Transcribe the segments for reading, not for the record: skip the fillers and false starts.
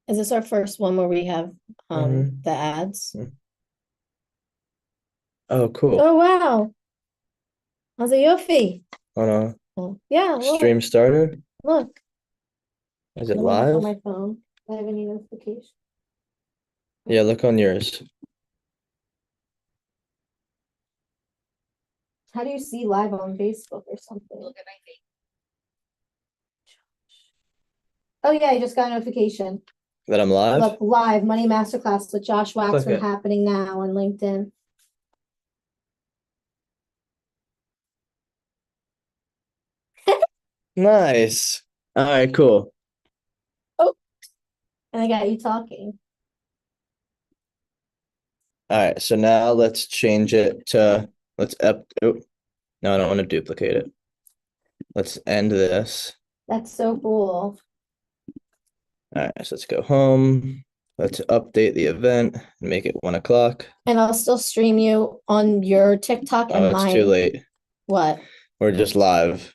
Is this our first one where we have the ads? Oh, cool. Oh wow. How's it Yofi? Hold on. Oh, yeah, look, Stream started. look. Is it Let me look on live? my phone. Do I have any notification? Yeah, look on yours. How do you see live on Facebook or something? Look at my face. Oh yeah, I just got a notification. That I'm live? Look, live Money Masterclass with Josh Click Waxman it. happening now on LinkedIn. Nice. All right, cool. Oh, and I got you talking. All right, so now let's change it to let's up. Oh, no, I don't want to duplicate it. Let's end this. That's so cool. All right, so let's go home. Let's update the event and make it 1 o'clock. And I'll still stream you on your TikTok Oh, and it's too mine. late. What? We're just live.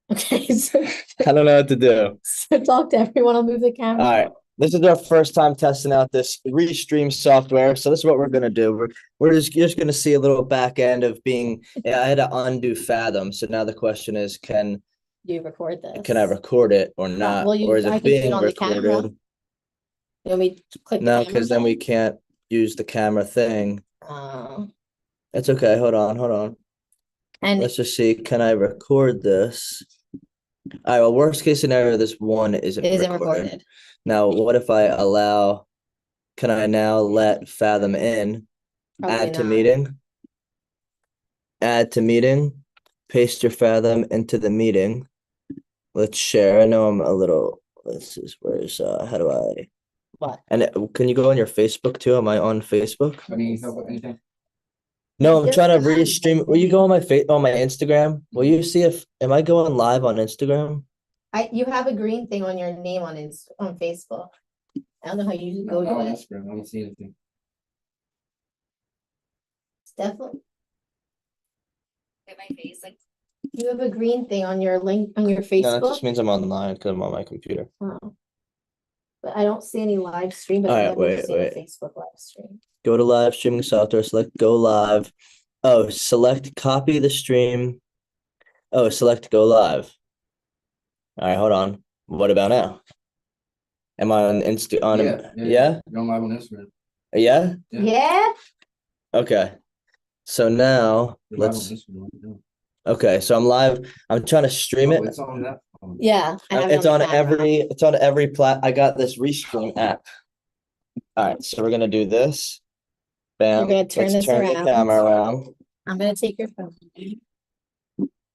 Okay, so, I don't know what to do. so talk to everyone. I'll move the All camera. right. This is our first time testing out this restream software. So this is what we're gonna do. We're just gonna see a little back end of being. Yeah, I had to undo Fathom. So now the question is, You record can I this. record it or not, Well, or you is I it can do it being on the camera. recorded? You want me to click the No, camera because then we button? can't use the camera thing. Uh, That's okay. Hold on, hold on. and Let's just see. Can I record this? All right. Well, worst case scenario, this one isn't it isn't recorded. recorded. Now, what if I allow? Can I now let Fathom in? Probably Add to not. meeting. Add to meeting. Paste your Fathom into the meeting. Let's share. I know I'm a little. This is where's how do I? What? And can you go on your Facebook too? Am I on Facebook? I mean, help with anything? No, I'm Just trying to the restream. Will you go on my on my Instagram? Will you see if am I going live on Instagram? you have a green thing on your name on Facebook. I don't know how you No, go not on to it. Instagram. I don't see anything. It's definitely. At my face, like you have a green thing on your link on your No, that Facebook. just means I'm online because I'm on my computer. Oh, but I don't see any live stream, but All I've right, never wait, seen a wait. Facebook live stream. Go to live streaming software, select go live. Oh, select copy the stream. Oh, select go live. All right, hold on. What about now? Am I on Insta on yeah? You're on live on Instagram. Yeah? Yeah. Yeah. Okay. So now You're live on let's Instagram right now. okay, so I'm live. I'm trying to stream Oh, it. it's on that phone. Yeah, I have it It's on on the camera. it's on every plat. I got this restream app. All right, so we're gonna do this. You're Bam. gonna turn Let's this turn the around. camera around. I'm gonna take your phone.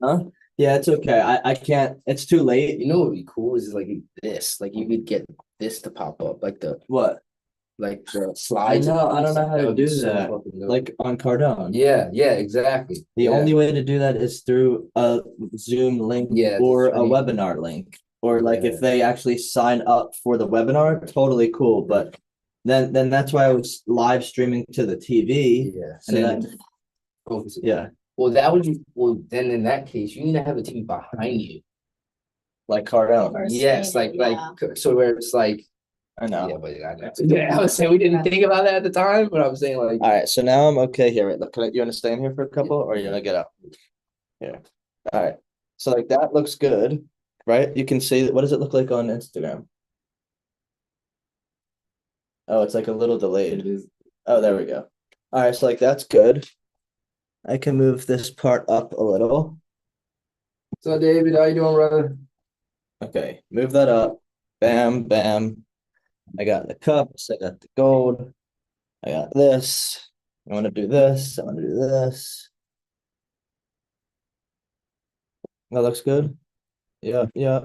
Huh? Yeah, it's okay. I can't. It's too late. You know what would be cool is like this. Like you could get this to pop up, like the What? slides. I don't know how That to would be do so that. fucking dope. Like on Cardone. Yeah, exactly. The only way to do that is through a Zoom link Yeah, or a that's right. webinar link. Or like Yeah. if they actually sign up for the webinar, totally cool. But then that's why I was live streaming to the TV. Yeah. So And that then oh, yeah, well, that would be well. Then in that case, you need to have a TV behind you. like Cardone. Or Yes, streaming, like so where it's like I know. yeah, but I know. Yeah, I was saying we didn't think about that at the time, but I'm saying like All right, so now I'm okay here. Wait, look, you want to stay in here for a couple, or you want to get out? Here. All right. So like that looks good, right? You can see what does it look like on Instagram? Oh, it's like a little It delayed. is. Oh, there we go. All right, so like that's good. I can move this part up a little. so David, how you doing, brother? Okay, move that up. Bam, bam. I got the cups, I got the gold, I got this. I want to do this, I want to do this. That looks good. Yeah, yeah.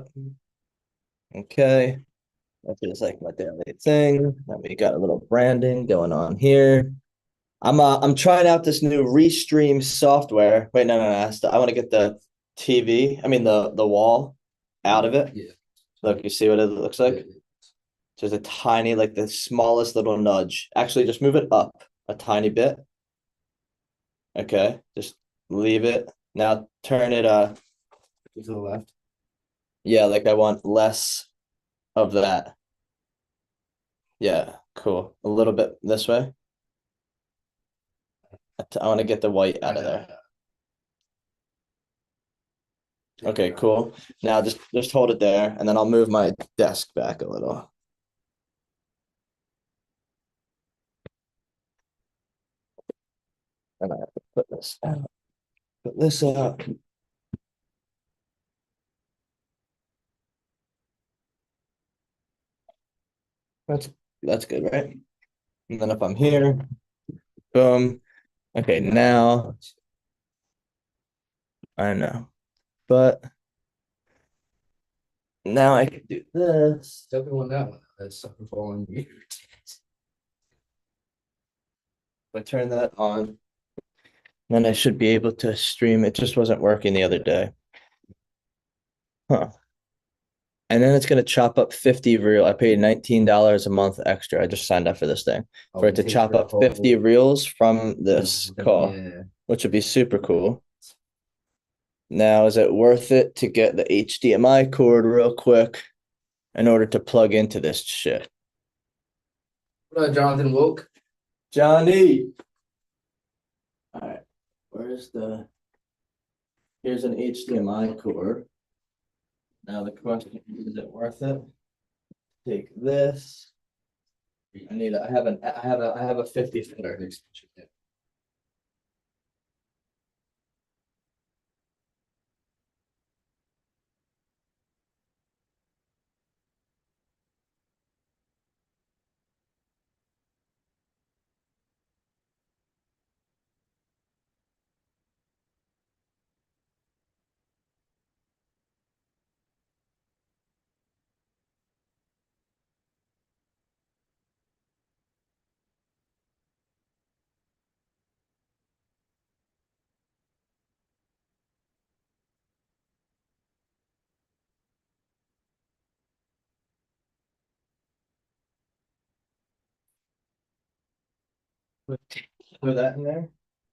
Okay. That feels like my daily thing. Then we got a little branding going on here. I'm trying out this new Restream software. Wait, no, I want to get the TV. I mean the wall out of it. Yeah. Look, you see what it looks like? Just a tiny, like the smallest little nudge. Actually, just move it up a tiny bit. Okay, just leave it. Now turn it To the left. yeah, like I want less of that. Yeah, cool. A little bit this way. I want to get the white out of there. Okay, cool. Now just hold it there, and then I'll move my desk back a little. And I have to put this out. Put this up. That's good, right? And then if I'm here, boom. Okay, now I know. But now I can do this. Everyone that that's something following you. If I turn that on, then I should be able to stream. It just wasn't working the other day. Huh. And then it's gonna chop up 50 reel. I paid $19 a month extra. I just signed up for this thing for it to chop up 50 reels from this call, Yeah. which would be super cool. Now, is it worth it to get the HDMI cord real quick in order to plug into this shit? What up, Jonathan Woke? Johnny. All right, here's an HDMI cord. Now the question is it worth it? Take this. I have a 50 footer. Throw that in there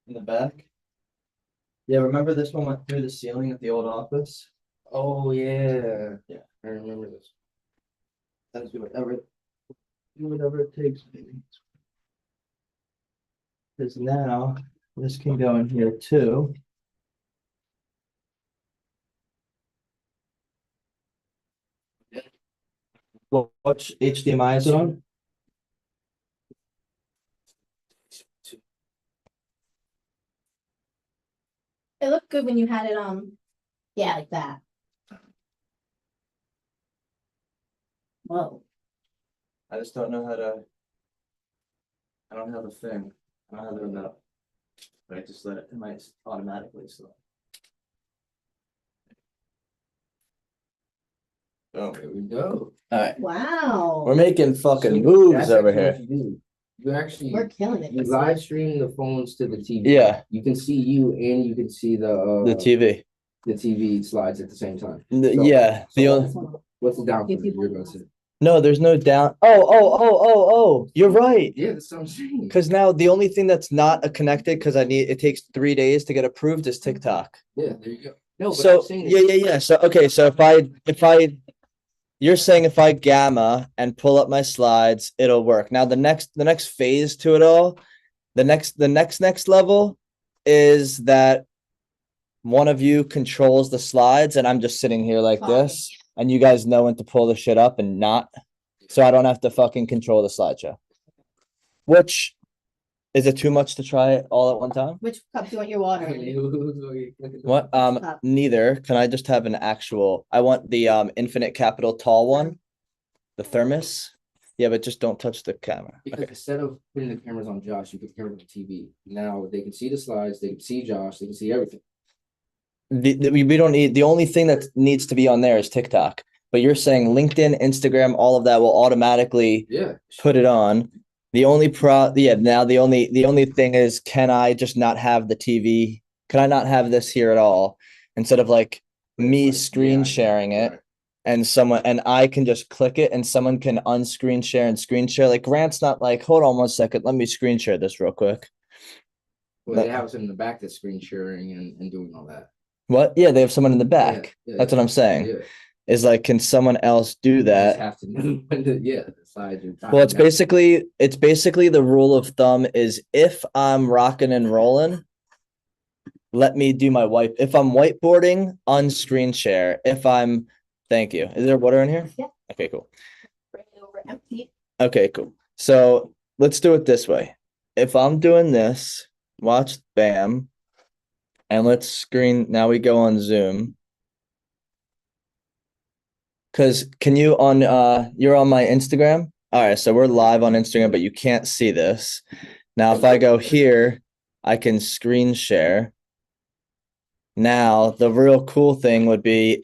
in the back. Yeah, remember this one went through the ceiling at the old office? Oh yeah. Yeah. I remember this. Let's do whatever it takes, baby. Because now this can go in here too. What HDMI is it on? It looked good when you had it on. Yeah, like that. Whoa. I just don't know how to. I don't have a thing. I don't have the remote. But I just let it might automatically slow. Boom. There we go. All right. Wow. We're making fucking So moves that's over actually here. what you do. You actually We're killing it. you live stream the phones to the TV. Yeah. You can see you and you can see The the TV. TV slides at the same time. Yeah. The only. What's the down for you? You're gonna say? No, there's no down. Oh. You're right. Yeah, that's what I'm saying. Because now the only thing that's not connected, because it takes 3 days to get approved, is TikTok. Yeah, there you go. No, but So I'm saying yeah. So okay, so you're saying if I gamma and pull up my slides, it'll work. Now the next phase to it all, the next level is that one of you controls the slides and I'm just sitting here like this, and you guys know when to pull the shit up and not, so I don't have to fucking control the slideshow. Which is it too much to try it all at one time? Which cup do you want your water in? What? Neither. Can I just have an actual? I want the infinite capital tall one, the thermos. Yeah, but just don't touch the camera. Because Okay. instead of putting the cameras on Josh, you put the camera on the TV. Now they can see the slides, they can see Josh, they can see everything. We don't need, the only thing that needs to be on there is TikTok. But you're saying LinkedIn, Instagram, all of that will automatically Yeah. put it on. Now the only thing is, can I just not have the TV? Can I not have this here at all? Instead of like me screen sharing it and I can just click it and someone can unscreen share and screen share. Like Grant's not like, hold on 1 second, let me screen share this real quick. Well, they have someone in the back that's screen sharing and doing all that. What? Yeah, they have someone in the back. Yeah, That's what I'm saying. Yeah. is like, can someone else do You just that? have to know when to, yeah, the slides are. Well, it's basically the rule of thumb is if I'm rocking and rolling, let me do my wipe. If I'm whiteboarding, on screen share. Thank you. Is there water in here? Yeah. Okay, cool. Bring it over empty. Okay, cool. So let's do it this way. If I'm doing this, watch bam, and let's screen. Now we go on Zoom. Cause can you you're on my Instagram? All right, so we're live on Instagram, but you can't see this. Now, if I go here, I can screen share. Now, the real cool thing would be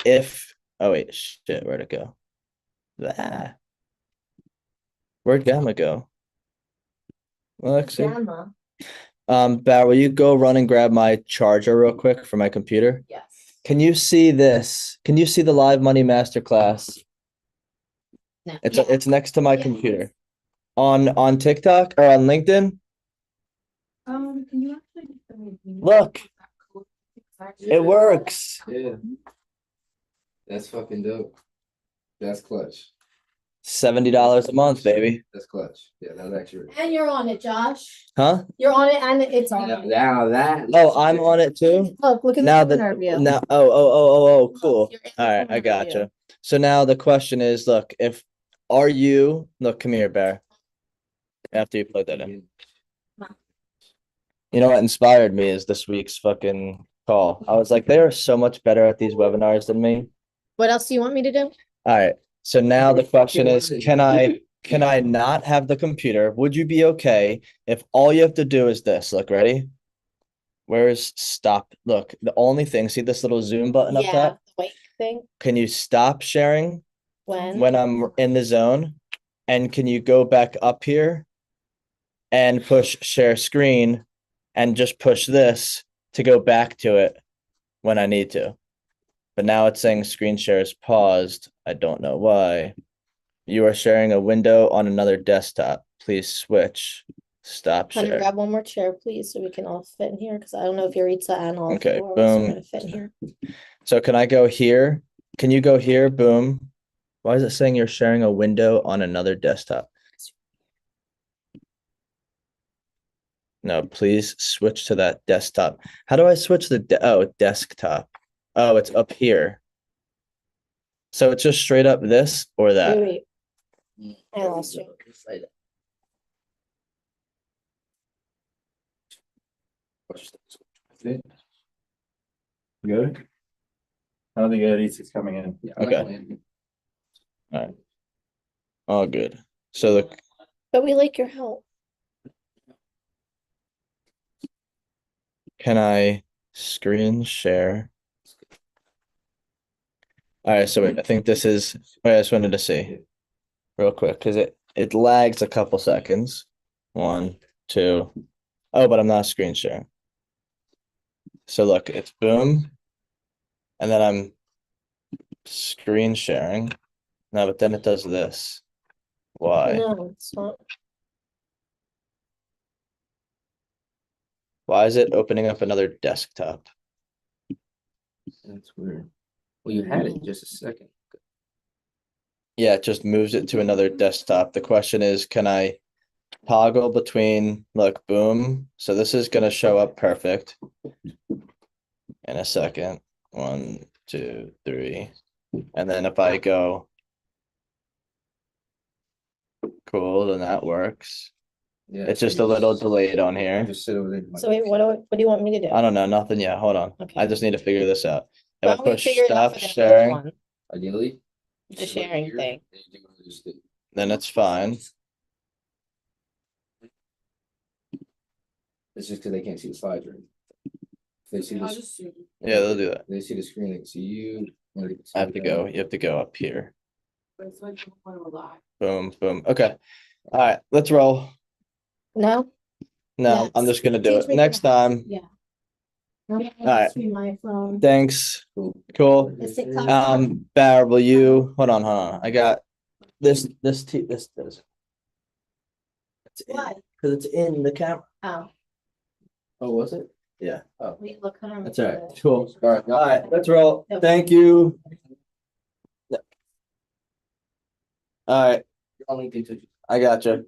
oh wait, shit, where'd it go? Ah. Where'd Gamma go? Alexi? Gamma. Bar, will you go run and grab my charger real quick for my computer? Yes. Can you see this? Can you see the Live Money Masterclass? No. It's next to my Yeah. computer. On TikTok or on LinkedIn? Can you actually Look, it works. Yeah. That's fucking dope. That's clutch. $70 a month, baby. That's clutch. Yeah, that was actually. And you're on it, Josh. Huh? You're on it and it's on. Now that. Oh, I'm on it too? Look at Now the that interview. now oh, cool. You're in All the right, I interview. gotcha. So now the question is, look, come here, Bear. After you plug that in. You know what inspired me is this week's fucking call. I was like, they are so much better at these webinars than me. What else do you want me to do? All right. So now the question is, can I not have the computer? Would you be okay if all you have to do is this? Look, ready? Where's stop? Look, the only thing, see this little zoom button up Yeah, top? the white thing. Can you stop sharing When I'm in the zone? And can you go back up here and push share screen and just push this to go back to it when I need to? But now it's saying screen share is paused. I don't know why. You are sharing a window on another desktop. Please switch. Stop Can I share. grab one more chair, please, so we can all fit in here? Because I don't know if Yaritza and all Okay, four of us are boom. gonna fit in here. So can I go here? Can you go here? Boom. Why is it saying you're sharing a window on another desktop? No, please switch to that desktop. How do I switch desktop? Oh, it's up here. So it's just straight up this or that? Wait. I lost you. Good? I don't think it's coming in. Yeah, Okay. All good. So But we like your help. can I screen share? All right, so wait, I think this is, I just wanted to see real quick because it lags a couple seconds. 1, 2. Oh, but I'm not screen sharing. So look, it's boom. And then I'm screen sharing. No, but then it does this. Why? No, it's not. Why is it opening up another desktop? That's weird. Well, you had it just a second. Yeah, it just moves it to another desktop. The question is, can I toggle between, look, boom. So this is going to show up perfect in a second. 1, 2, 3. And then if I go, cool, then that works. Yeah. It's just a little delayed on here. Just sit over there. So wait, what do you want me to do? I don't know, nothing yet. Hold on. Okay. I just need to figure this out. If Why I don't we push figure it out stop for the next sharing, one? Ideally. The sharing thing. then it's fine. It's just because they can't see the slides or anything. If they see this, Yeah, they'll do that. they see the screen, they can see you. or they can see I have to them. go. You have to go up here. Boom, boom. Okay. All right, let's roll. No? No, I'm Yes. just gonna do Teach it me next how. time. Yeah. right. My phone. Thanks. Cool. Cool. It's TikTok. Bar, will you hold on. I got this. It's in, What? because it's in the camera. Oh, Oh, was it? Yeah. wait, look. That's all right. Cool. All right. All right, let's roll. Thank you. All right, You're on LinkedIn too. I got you.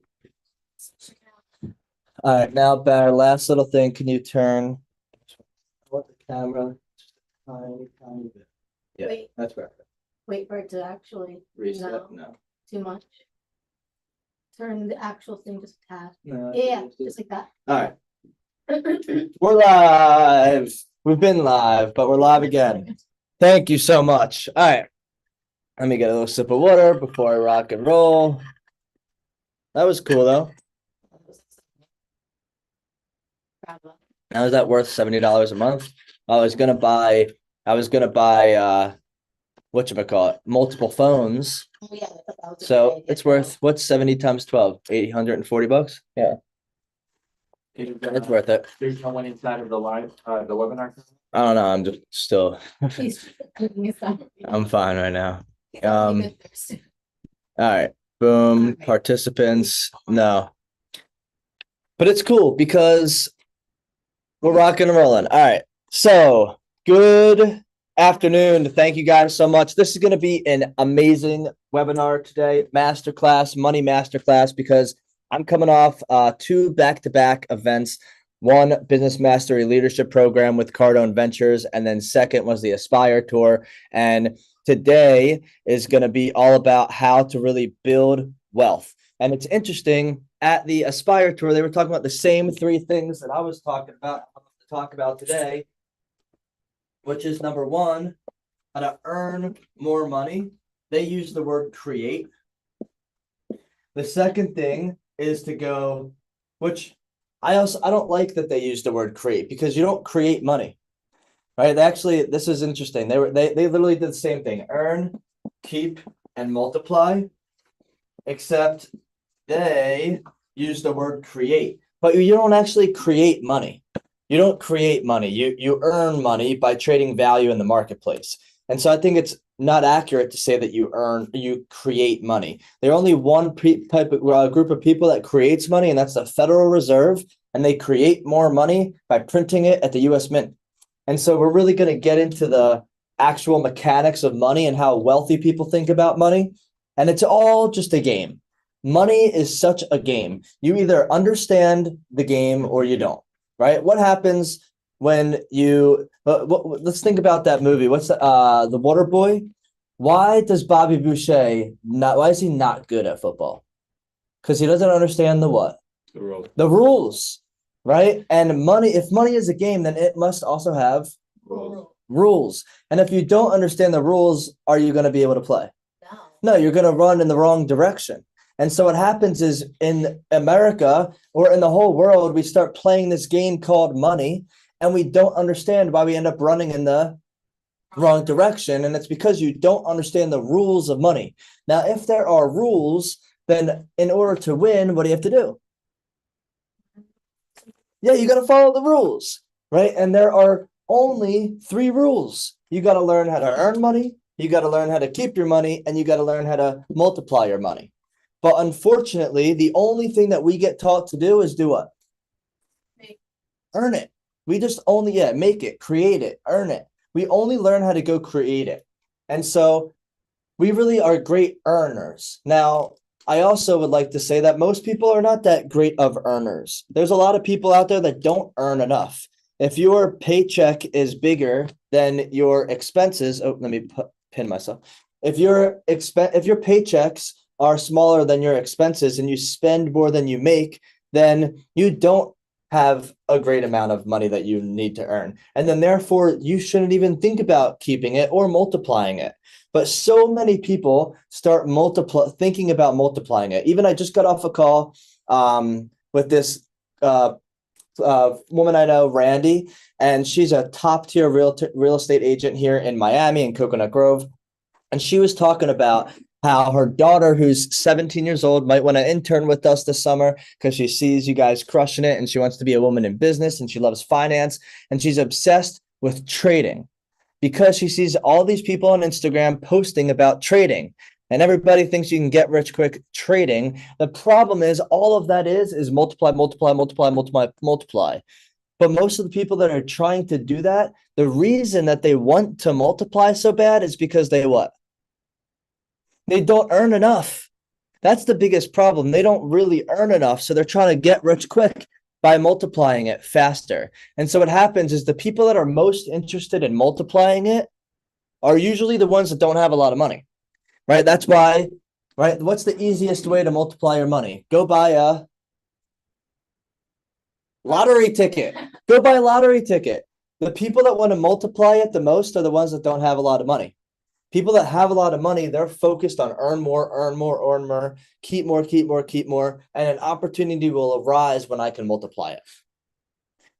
All right, now, Bear, last little thing. Can you turn what the camera? Just a tiny, tiny bit. Yeah, Wait. that's perfect. Wait for it to actually, Reset. No. too much. Turn the actual thing just a tad. No. Yeah, just like that. All right, we're live. We've been live, but we're live again. Thank you so much. All right, let me get a little sip of water before I rock and roll. That was cool though. Bravo. Now is that worth $70 a month? I was gonna buy whatchamacallit, multiple phones. Oh, yeah, I thought that was a So good idea. it's worth, what's 70 times 12? $840? Yeah, it's worth it. There's no one inside of the live, the webinar. I don't know. I'm just still, He's cooking his stuff. I'm fine right now. He's only um, been thirsty. All right, boom, Alright. participants, no. But it's cool because we're rocking and rolling. All right, so good afternoon. Thank you guys so much. This is going to be an amazing webinar today, masterclass, money masterclass, because I'm coming off 2 back-to-back events. One, Business Mastery Leadership Program with Cardone Ventures, and then second was the Aspire Tour. And today is going to be all about how to really build wealth. And it's interesting, at the Aspire Tour, they were talking about the same 3 things that I was talking about, today, which is number 1, how to earn more money. They use the word create. The second thing is to go, which I don't like that they use the word create, because you don't create money, right? Actually, this is interesting. They literally did the same thing: earn, keep, and multiply, except they use the word create. But you don't actually create money. You don't create money. You earn money by trading value in the marketplace. And so I think it's not accurate to say that you create money. There are only one type of group of people that creates money, and that's the Federal Reserve. And they create more money by printing it at the US Mint. And so we're really going to get into the actual mechanics of money and how wealthy people think about money. And it's all just a game. Money is such a game. You either understand the game or you don't, right? What happens when you, let's think about that movie. What's the Water Boy? Why does Bobby Boucher why is he not good at football? Because he doesn't understand the what? The rules, right? And if money is a game, then it must also have rules. And if you don't understand the rules, are you going to be able to play? No, you're going to run in the wrong direction. And so what happens is, in America or in the whole world, we start playing this game called money, and we don't understand why we end up running in the wrong direction. And it's because you don't understand the rules of money. Now, if there are rules, then in order to win, what do you have to do? Yeah, you got to follow the rules, right? And there are only 3 rules. You got to learn how to earn money, you got to learn how to keep your money, and you got to learn how to multiply your money. But unfortunately, the only thing that we get taught to do is do what? Earn it. We just only, make it, create it, earn it. We only learn how to go create it. And so we really are great earners. Now, I also would like to say that most people are not that great of earners. There's a lot of people out there that don't earn enough. If your paycheck is bigger than your expenses, let me pin myself. If your paychecks are smaller than your expenses and you spend more than you make, then you don't have a great amount of money that you need to earn. And then therefore you shouldn't even think about keeping it or multiplying it. But so many people start thinking about multiplying it. Even I just got off a call with this woman I know, Randy, and she's a top tier real estate agent here in Miami in Coconut Grove. And she was talking about how her daughter, who's 17 years old, might want to intern with us this summer because she sees you guys crushing it and she wants to be a woman in business and she loves finance and she's obsessed with trading because she sees all these people on Instagram posting about trading and everybody thinks you can get rich quick trading. The problem is all of that is multiply, multiply, multiply, multiply, multiply. But most of the people that are trying to do that, the reason that they want to multiply so bad is because they what? They don't earn enough. That's the biggest problem. They don't really earn enough, so they're trying to get rich quick by multiplying it faster. And so what happens is the people that are most interested in multiplying it are usually the ones that don't have a lot of money, right? That's why, right? What's the easiest way to multiply your money? Go buy a lottery ticket. Go buy a lottery ticket. The people that want to multiply it the most are the ones that don't have a lot of money. People that have a lot of money, they're focused on earn more, keep more, and an opportunity will arise when I can multiply it.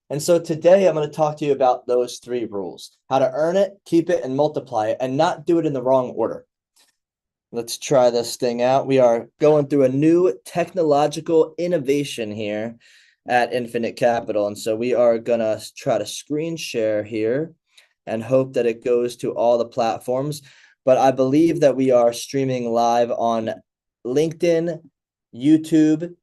And so today I'm going to talk to you about those 3 rules: how to earn it, keep it, and multiply it, and not do it in the wrong order. Let's try this thing out. We are going through a new technological innovation here at Infinite Capital. And so we are going to try to screen share here and hope that it goes to all the platforms. But I believe that we are streaming live on LinkedIn, YouTube,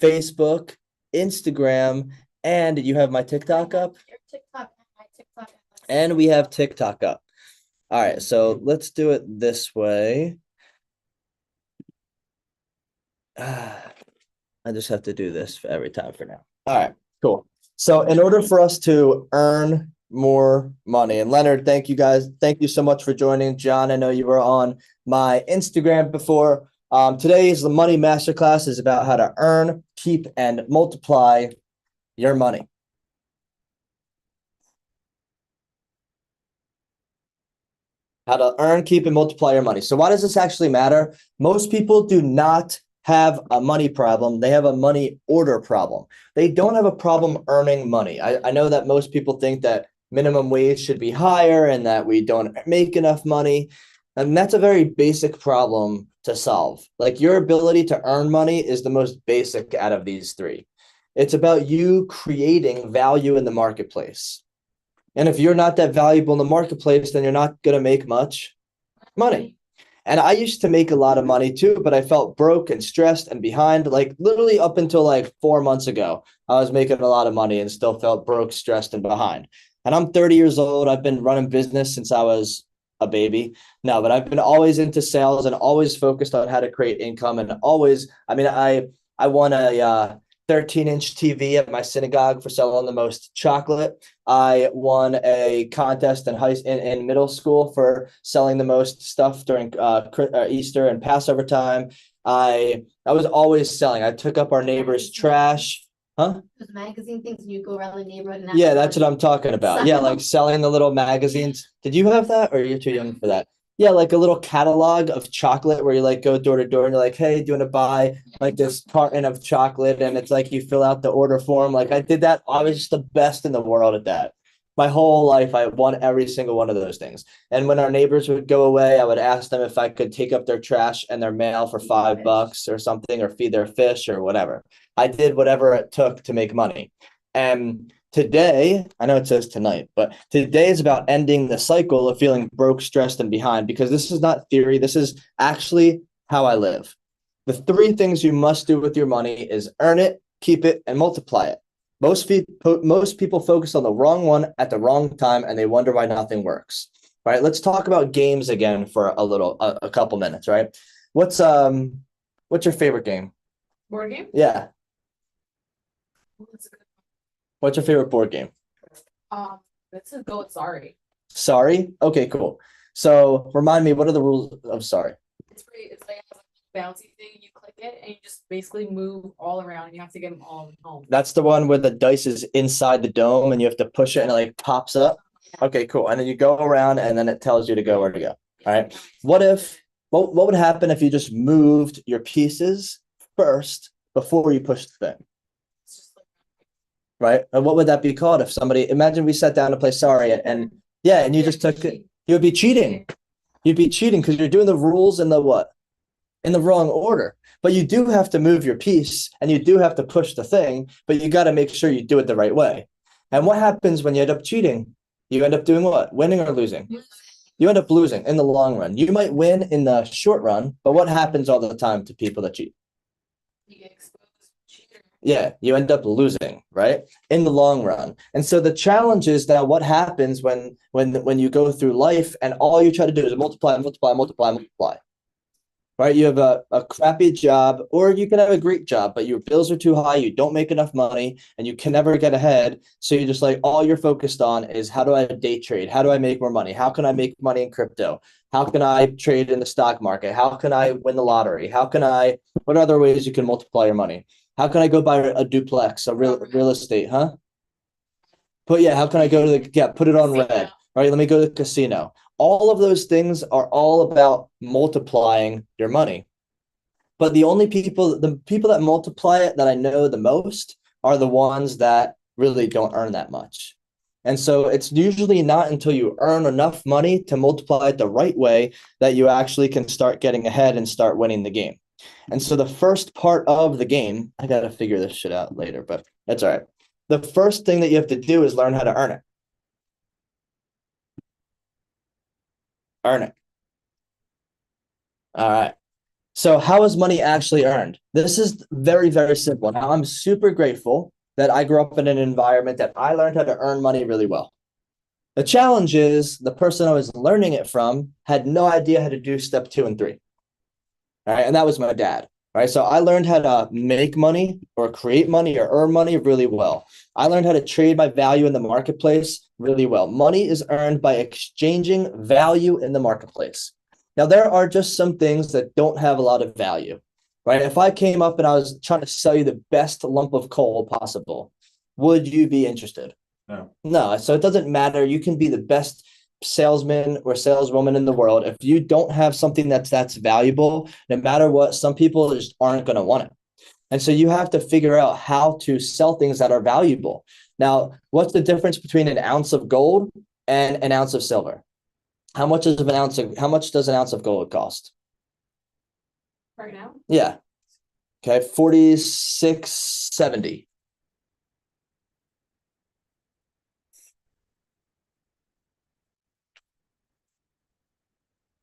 Facebook, Instagram, and you have my TikTok up? Your TikTok and my TikTok. And we have TikTok up. All right, so let's do it this way. I just have to do this for every time for now. All right, cool. So in order for us to earn more money, and Leonard, thank you guys. Thank you so much for joining. John, I know you were on my Instagram before. Today's the Money Masterclass is about how to earn, keep, and multiply your money. How to earn, keep, and multiply your money. So why does this actually matter? Most people do not have a money problem. They have a money order problem. They don't have a problem earning money. I know that most people think that minimum wage should be higher and that we don't make enough money. And that's a very basic problem to solve. Like, your ability to earn money is the most basic out of these 3. It's about you creating value in the marketplace. And if you're not that valuable in the marketplace, then you're not going to make much money. And I used to make a lot of money too, but I felt broke and stressed and behind. Like, literally up until like 4 months ago, I was making a lot of money and still felt broke, stressed, and behind. And I'm 30 years old. I've been running business since I was a baby. No, but I've been always into sales and always focused on how to create income. And always, I mean, I won a 13-inch TV at my synagogue for selling the most chocolate. I won a contest in middle school for selling the most stuff during Easter and Passover time. I was always selling. I took up our neighbor's trash. Huh? Those magazine things, and you go around the neighborhood. And Yeah, that's what I'm talking about. Yeah, like selling the little magazines. Did you have that, or you're too young for that? Yeah, like a little catalog of chocolate where you like go door to door and you're like, hey, do you want to buy like this carton of chocolate? And it's like you fill out the order form. Like, I did that. I was just the best in the world at that. My whole life, I won every single one of those things. And when our neighbors would go away, I would ask them if I could take up their trash and their mail for $5 or something, or feed their fish or whatever. I did whatever it took to make money. And today, I know it says tonight, but today is about ending the cycle of feeling broke, stressed, and behind, because this is not theory. This is actually how I live. The 3 things you must do with your money is earn it, keep it, and multiply it. Most people focus on the wrong one at the wrong time, and they wonder why nothing works. Right? Let's talk about games again for a couple minutes. Right? What's your favorite game? Board game? Yeah. That's a good What's your favorite board game? one. Let's go with Sorry. Sorry? Okay, cool. So remind me, what are the rules of Sorry? It's like it has a bouncy thing, and you click it, and you just basically move all around, and you have to get them all home. That's the one where the dice is inside the dome and you have to push it and it like pops up. Okay, cool. And then you go around and then it tells you to go where to go. All right. What would happen if you just moved your pieces first before you pushed the thing? It's just like, Right? And what would that be called if somebody, imagine we sat down to play Sorry and yeah, and you just took it, you would be cheating. You'd be cheating because you're doing the rules in the what? In the wrong order. But you do have to move your piece and you do have to push the thing, but you got to make sure you do it the right way. And what happens when you end up cheating? You end up doing what? Winning or losing? You end up losing in the long run. You might win in the short run, but what happens all the time to people that cheat? you get exposed as a cheater. Yeah, you end up losing, right? In the long run. And so the challenge is that what happens when you go through life and all you try to do is multiply, right? You have a crappy job, or you can have a great job, but your bills are too high, you don't make enough money, and you can never get ahead. So you're just like, all you're focused on is how do I day trade? How do I make more money? How can I make money in crypto? How can I trade in the stock market? How can I win the lottery? What other ways you can multiply your money? How can I go buy a duplex, a real estate, huh? How can I go to put it on red, Casino. right? Let me go to the casino. All of those things are all about multiplying your money. But the people that multiply it that I know the most are the ones that really don't earn that much. And so it's usually not until you earn enough money to multiply it the right way that you actually can start getting ahead and start winning the game. And so the first part of the game, I got to figure this shit out later, but that's all right. The first thing that you have to do is learn how to earn it. Earn it. All right. So how is money actually earned? This is very, very simple. Now, I'm super grateful that I grew up in an environment that I learned how to earn money really well. The challenge is the person I was learning it from had no idea how to do step 2 and 3. All right. And that was my dad. Right. So I learned how to make money or create money or earn money really well. I learned how to trade my value in the marketplace really well. Money is earned by exchanging value in the marketplace. Now, there are just some things that don't have a lot of value, right? If I came up and I was trying to sell you the best lump of coal possible, would you be interested? No. No. So it doesn't matter. You can be the best salesman or saleswoman in the world. If you don't have something that's valuable, no matter what, some people just aren't going to want it. And so you have to figure out how to sell things that are valuable. Now, what's the difference between an ounce of gold and an ounce of silver? How much does an ounce of gold cost? Right now? Yeah. Okay, 46.70.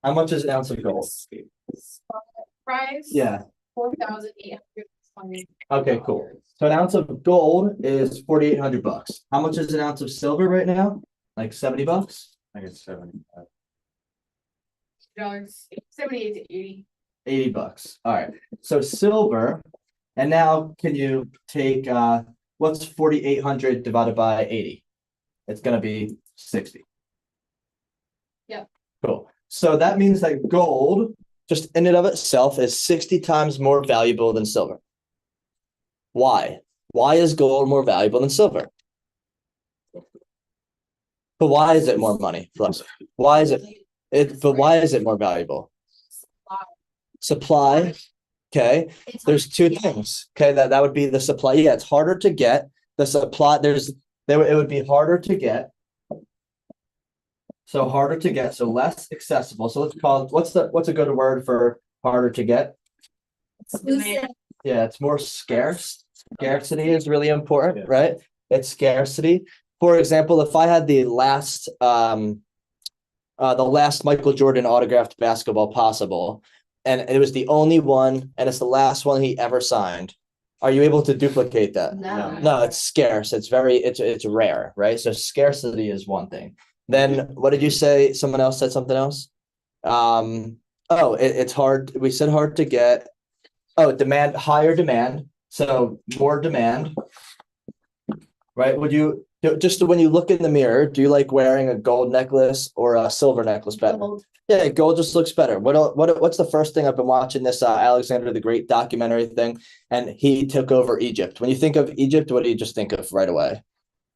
How much is an ounce of gold? Price? Yeah. 4,820. Okay, cool. So an ounce of gold is $4,800. How much is an ounce of silver right now? Like $70? I think it's 70. $78 to 80. $80. All right. So silver, and now can you take what's 4,800 divided by 80? It's gonna be 60. Yep. Cool. So that means that gold, just in and of itself, is 60 times more valuable than silver. Why? Why is gold more valuable than silver? But why is it more money? Why is it more valuable? Supply. Okay. There's two things. Okay, that would be the supply. Yeah, it's harder to get. The supply, it would be harder to get. So harder to get, so less accessible. So let's call it, what's a good word for harder to get? Exclusive. Yeah, it's more scarce. Scarcity is really important, right? It's scarcity. For example, if I had the last Michael Jordan autographed basketball possible, and it was the only one, and it's the last one he ever signed, are you able to duplicate that? No, it's scarce. It's rare, right? So scarcity is one thing. Then what did you say? Someone else said something else. It's hard. We said hard to get. Oh, higher demand. So more demand, right? Just when you look in the mirror, do you like wearing a gold necklace or a silver necklace better? Gold. Yeah, gold just looks better. What's the first thing? I've been watching this Alexander the Great documentary thing, and he took over Egypt. When you think of Egypt, what do you just think of right away?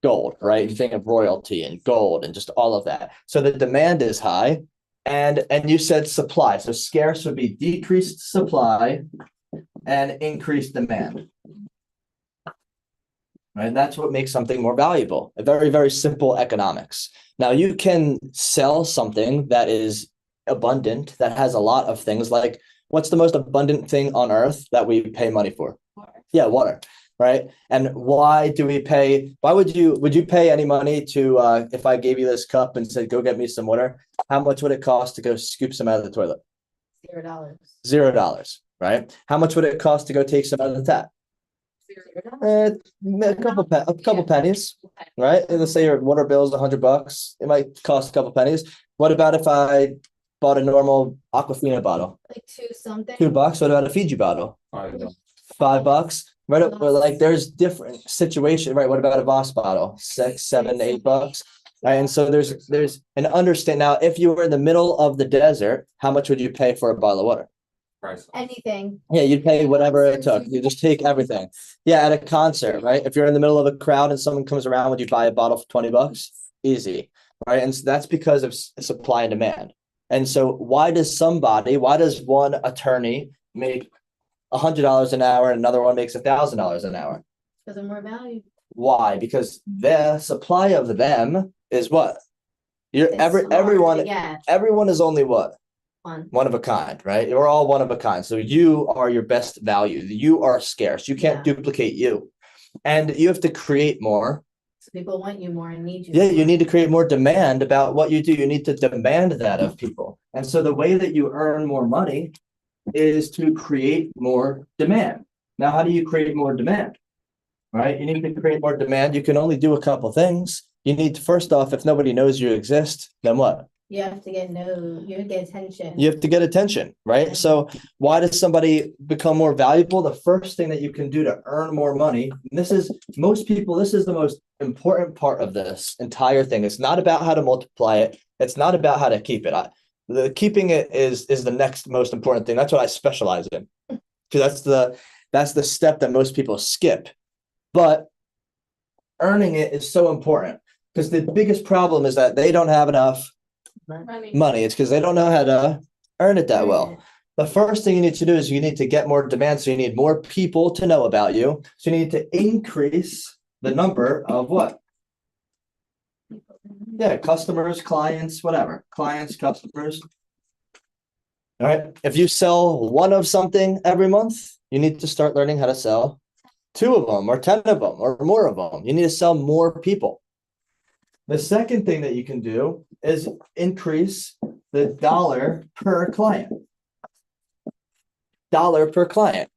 Gold, right? You think of royalty and gold and just all of that. So the demand is high, and you said supply. So scarce would be decreased supply and increased demand. Right? That's what makes something more valuable. A very, very simple economics. Now you can sell something that is abundant, that has a lot of things. Like, what's the most abundant thing on earth that we pay money for? Water. Yeah, water. Right. And would you pay any money to if I gave you this cup and said, go get me some water? How much would it cost to go scoop some out of the toilet? $0. $0. Right. How much would it cost to go take some out of the tap? A couple pennies, right? And let's say your water bill is $100. It might cost a couple pennies. What about if I bought a normal Aquafina bottle? Like two something. $2. What about a Fiji bottle? $5, right? Or like there's different situation, right? What about a Voss bottle? 6, 7, $8. Right. And so there's an understand now, if you were in the middle of the desert, how much would you pay for a bottle of water? Price. Anything. Yeah, you'd pay whatever it took. You just take everything. Yeah, at a concert, right? If you're in the middle of a crowd and someone comes around, would you buy a bottle for $20? Easy. Right. And so that's because of supply and demand. And so why does one attorney make $100 an hour and another one makes $1,000 an hour? Because of more value. Why? Because the supply of them is what? It's hard to Everyone get. everyone is only what? One. One of a kind, right? We're all one of a kind. So you are your best value. You are scarce. You can't duplicate you. And you have to create more. So people want you more and need you. Yeah, more. you need to create more demand about what you do. You need to demand that of people. And so the way that you earn more money is to create more demand. Now, how do you create more demand? Right? You need to create more demand. You can only do a couple things. You need to, first off, if nobody knows you exist, then what? You have to get attention. You have to get attention, right? So why does somebody become more valuable? The first thing that you can do to earn more money, and this is the most important part of this entire thing. It's not about how to multiply it. It's not about how to keep it. The keeping it is the next most important thing. That's what I specialize in. Because that's the step that most people skip. But earning it is so important because the biggest problem is that they don't have enough money. It's because they don't know how to earn it that well. The first thing you need to do is you need to get more demand. So you need more people to know about you. So you need to increase the number of what? Yeah, customers, clients, whatever. Clients, customers. All right. If you sell one of something every month, you need to start learning how to sell 2 of them or 10 of them or more of them. You need to sell more people. The second thing that you can do is increase the dollar per client. Dollar per client.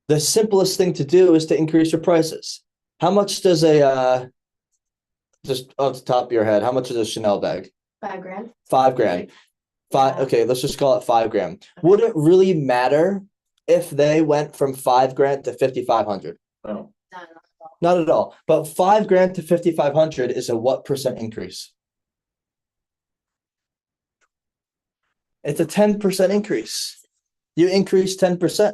The simplest thing to do is to increase your prices. How much does just off the top of your head, how much is a Chanel bag? $5,000. $5,000. Okay, let's just call it $5,000. Would it really matter if they went from $5,000 to $5,500? No. Not at all. But $5,000 to $5,500 is a what percent increase? It's a 10% increase. You increase 10%,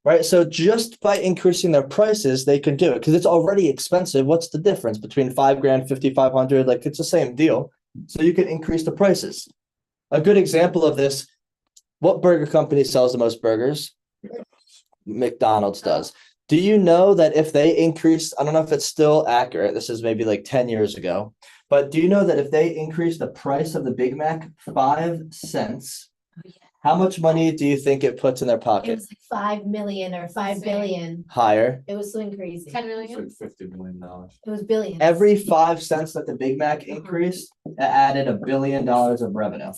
right? So just by increasing their prices, they can do it because it's already expensive. What's the difference between $5,000, $5,500? Like it's the same deal. So you can increase the prices. A good example of this, what burger company sells the most burgers? McDonald's does. Do you know that if they increased, I don't know if it's still accurate, this is maybe like 10 years ago, but do you know that if they increase the price of the Big Mac 5 cents, how much money do you think it puts in their It pocket? was like 5 million or 5 billion. Higher. It was so crazy. 10 It's million. like $50 million. It was billions. Every 5 cents that the Big Mac increased, it added $1 billion of revenue.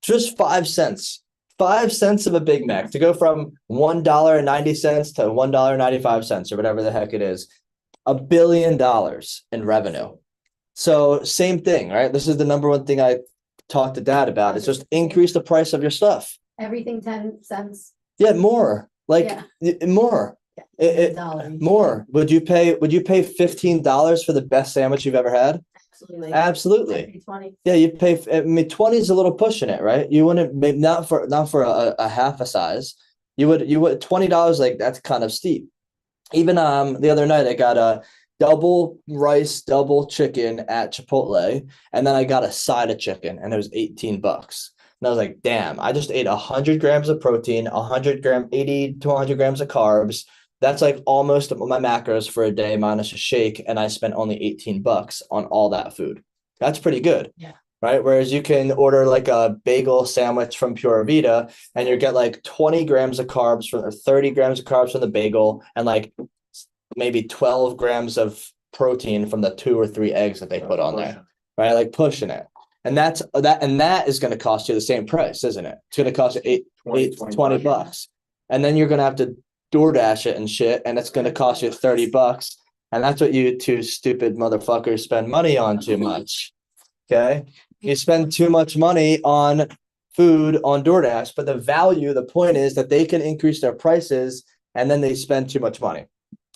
Just 5 cents. 5 cents of a Big Mac to go from $1.90 to $1.95 or whatever the heck it is, $1 billion in revenue. So same thing, right? This is the number one thing I talk to Dad about. It's just increase the price of your stuff. Everything 10 cents. Yeah, more. Like more. Dollars. More. Would you pay $15 for the best sandwich you've ever had? Absolutely. Absolutely. 20. Yeah, you'd pay. I mean, 20 is a little pushing it, right? You wouldn't, maybe not for a half a size. You would $20, like that's kind of steep. Even the other night I got a double rice, double chicken at Chipotle, and then I got a side of chicken, and it was $18. And I was like, damn, I just ate 100 grams of protein, 80 to 100 grams of carbs. That's like almost my macros for a day minus a shake, and I spent only $18 on all that food. That's pretty good. Yeah. Right. Whereas you can order like a bagel sandwich from Pura Vida and you get like 20 grams of carbs or 30 grams of carbs from the bagel and like maybe 12 grams of protein from the 2 or 3 eggs that they put on there. Right. Like pushing it. And that is going to cost you the same price, isn't it? It's going to cost you $20. And then you're going to have to DoorDash it and shit, and it's going to cost you $30. And that's what you two stupid motherfuckers spend money on too much. Okay. You spend too much money on food on DoorDash, but the point is that they can increase their prices and then they spend too much money.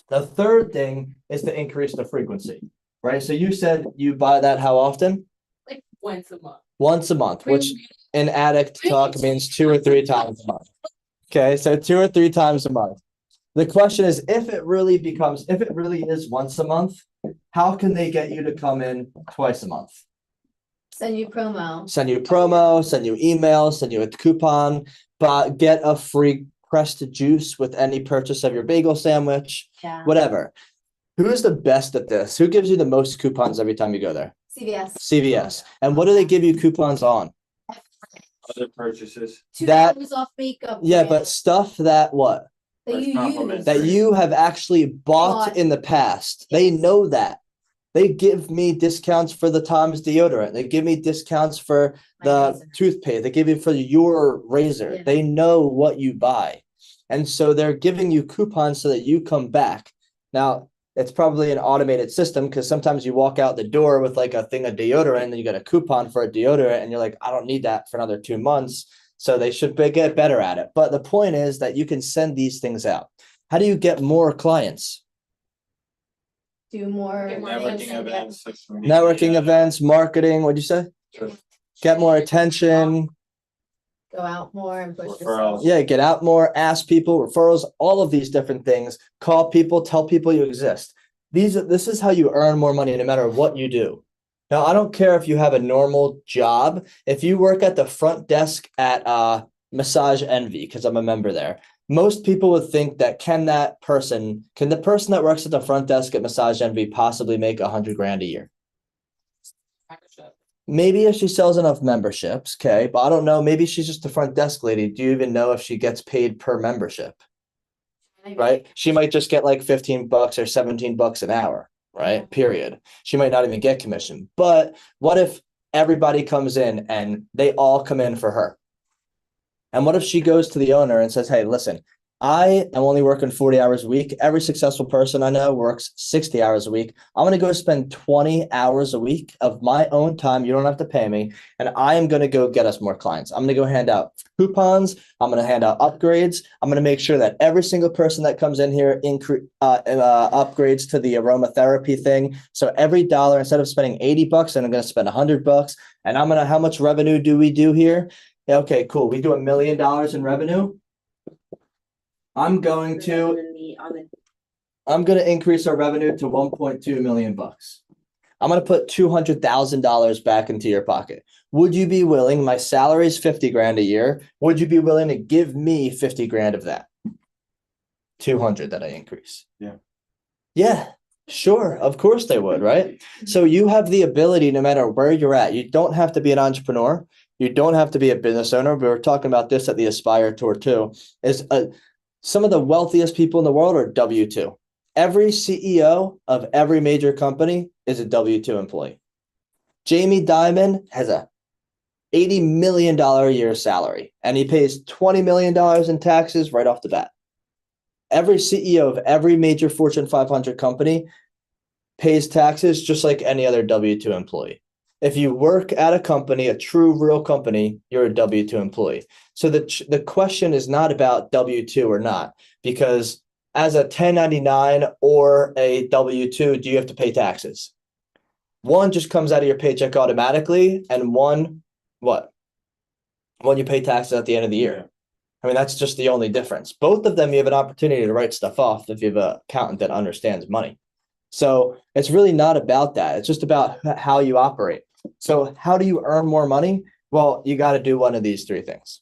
The third thing is to increase the frequency, right? So you said you buy that how often? Like once a month. Once a month, which in addict talk means 2 or 3 times a month. Okay, so 2 or 3 times a month. The question is, if it really is once a month, how can they get you to come in twice a month? Send you promo. Send you emails, send you a coupon, but get a free pressed juice with any purchase of your bagel sandwich, Yeah. whatever. Who is the best at this? Who gives you the most coupons every time you go there? CVS. CVS. And what do they give you coupons on? Other purchases. $2 off makeup. Yeah, but stuff that what? That you use. That you have actually bought in the past. They Yes. know that. They give me discounts for the Tom's deodorant. They give me discounts for My the razor. toothpaste. They give you for your razor. Yeah. They know what you buy. And so they're giving you coupons so that you come back. Now, it's probably an automated system because sometimes you walk out the door with like a thing of deodorant and then you get a coupon for a deodorant and you're like, I don't need that for another 2 months. So they should get better at it. But the point is that you can send these things out. How do you get more clients? Do more. Networking events. social media. Networking events, marketing, what'd you say? Get more attention. Go out more and push Referrals. yourself. Yeah, get out more, ask people, referrals, all of these different things. Call people, tell people you exist. This is how you earn more money no matter what you do. Now, I don't care if you have a normal job. If you work at the front desk at Massage Envy, because I'm a member there, most people would think that can the person that works at the front desk at Massage Envy possibly make 100 grand a year? Maybe if she sells enough memberships, okay, but I don't know. Maybe she's just the front desk lady. Do you even know if she gets paid per membership? Right? She might just get like $15 or $17 an hour, right? Period. She might not even get commission. But what if everybody comes in and they all come in for her? And what if she goes to the owner and says, hey, listen, I am only working 40 hours a week. Every successful person I know works 60 hours a week. I'm going to go spend 20 hours a week of my own time. You don't have to pay me. And I am going to go get us more clients. I'm going to go hand out coupons. I'm going to hand out upgrades. I'm going to make sure that every single person that comes in here upgrades to the aromatherapy thing. So every dollar, instead of spending $80, I'm going to spend $100. And how much revenue do we do here? Okay, cool. We do $1 million in revenue. I'm going to increase our revenue to 1.2 million bucks. I'm going to put $200,000 back into your pocket. Would you be willing? My salary is 50 grand a year. Would you be willing to give me 50 grand of that? 200 that I increase. Yeah. Yeah, sure. Of course they would, right? So you have the ability, no matter where you're at, you don't have to be an entrepreneur. You don't have to be a business owner. We were talking about this at the Aspire Tour too, some of the wealthiest people in the world are W-2. Every CEO of every major company is a W-2 employee. Jamie Dimon has a $80 million a year salary, and he pays $20 million in taxes right off the bat. Every CEO of every major Fortune 500 company pays taxes just like any other W-2 employee. If you work at a company, a true, real company, you're a W-2 employee. So the question is not about W-2 or not, because as a 1099 or a W-2, do you have to pay taxes? One just comes out of your paycheck automatically, and one, what? One you pay taxes at the end of the year. I mean, that's just the only difference. Both of them, you have an opportunity to write stuff off if you have an accountant that understands money. So it's really not about that. It's just about how you operate. So how do you earn more money? Well, you got to do one of these 3 things.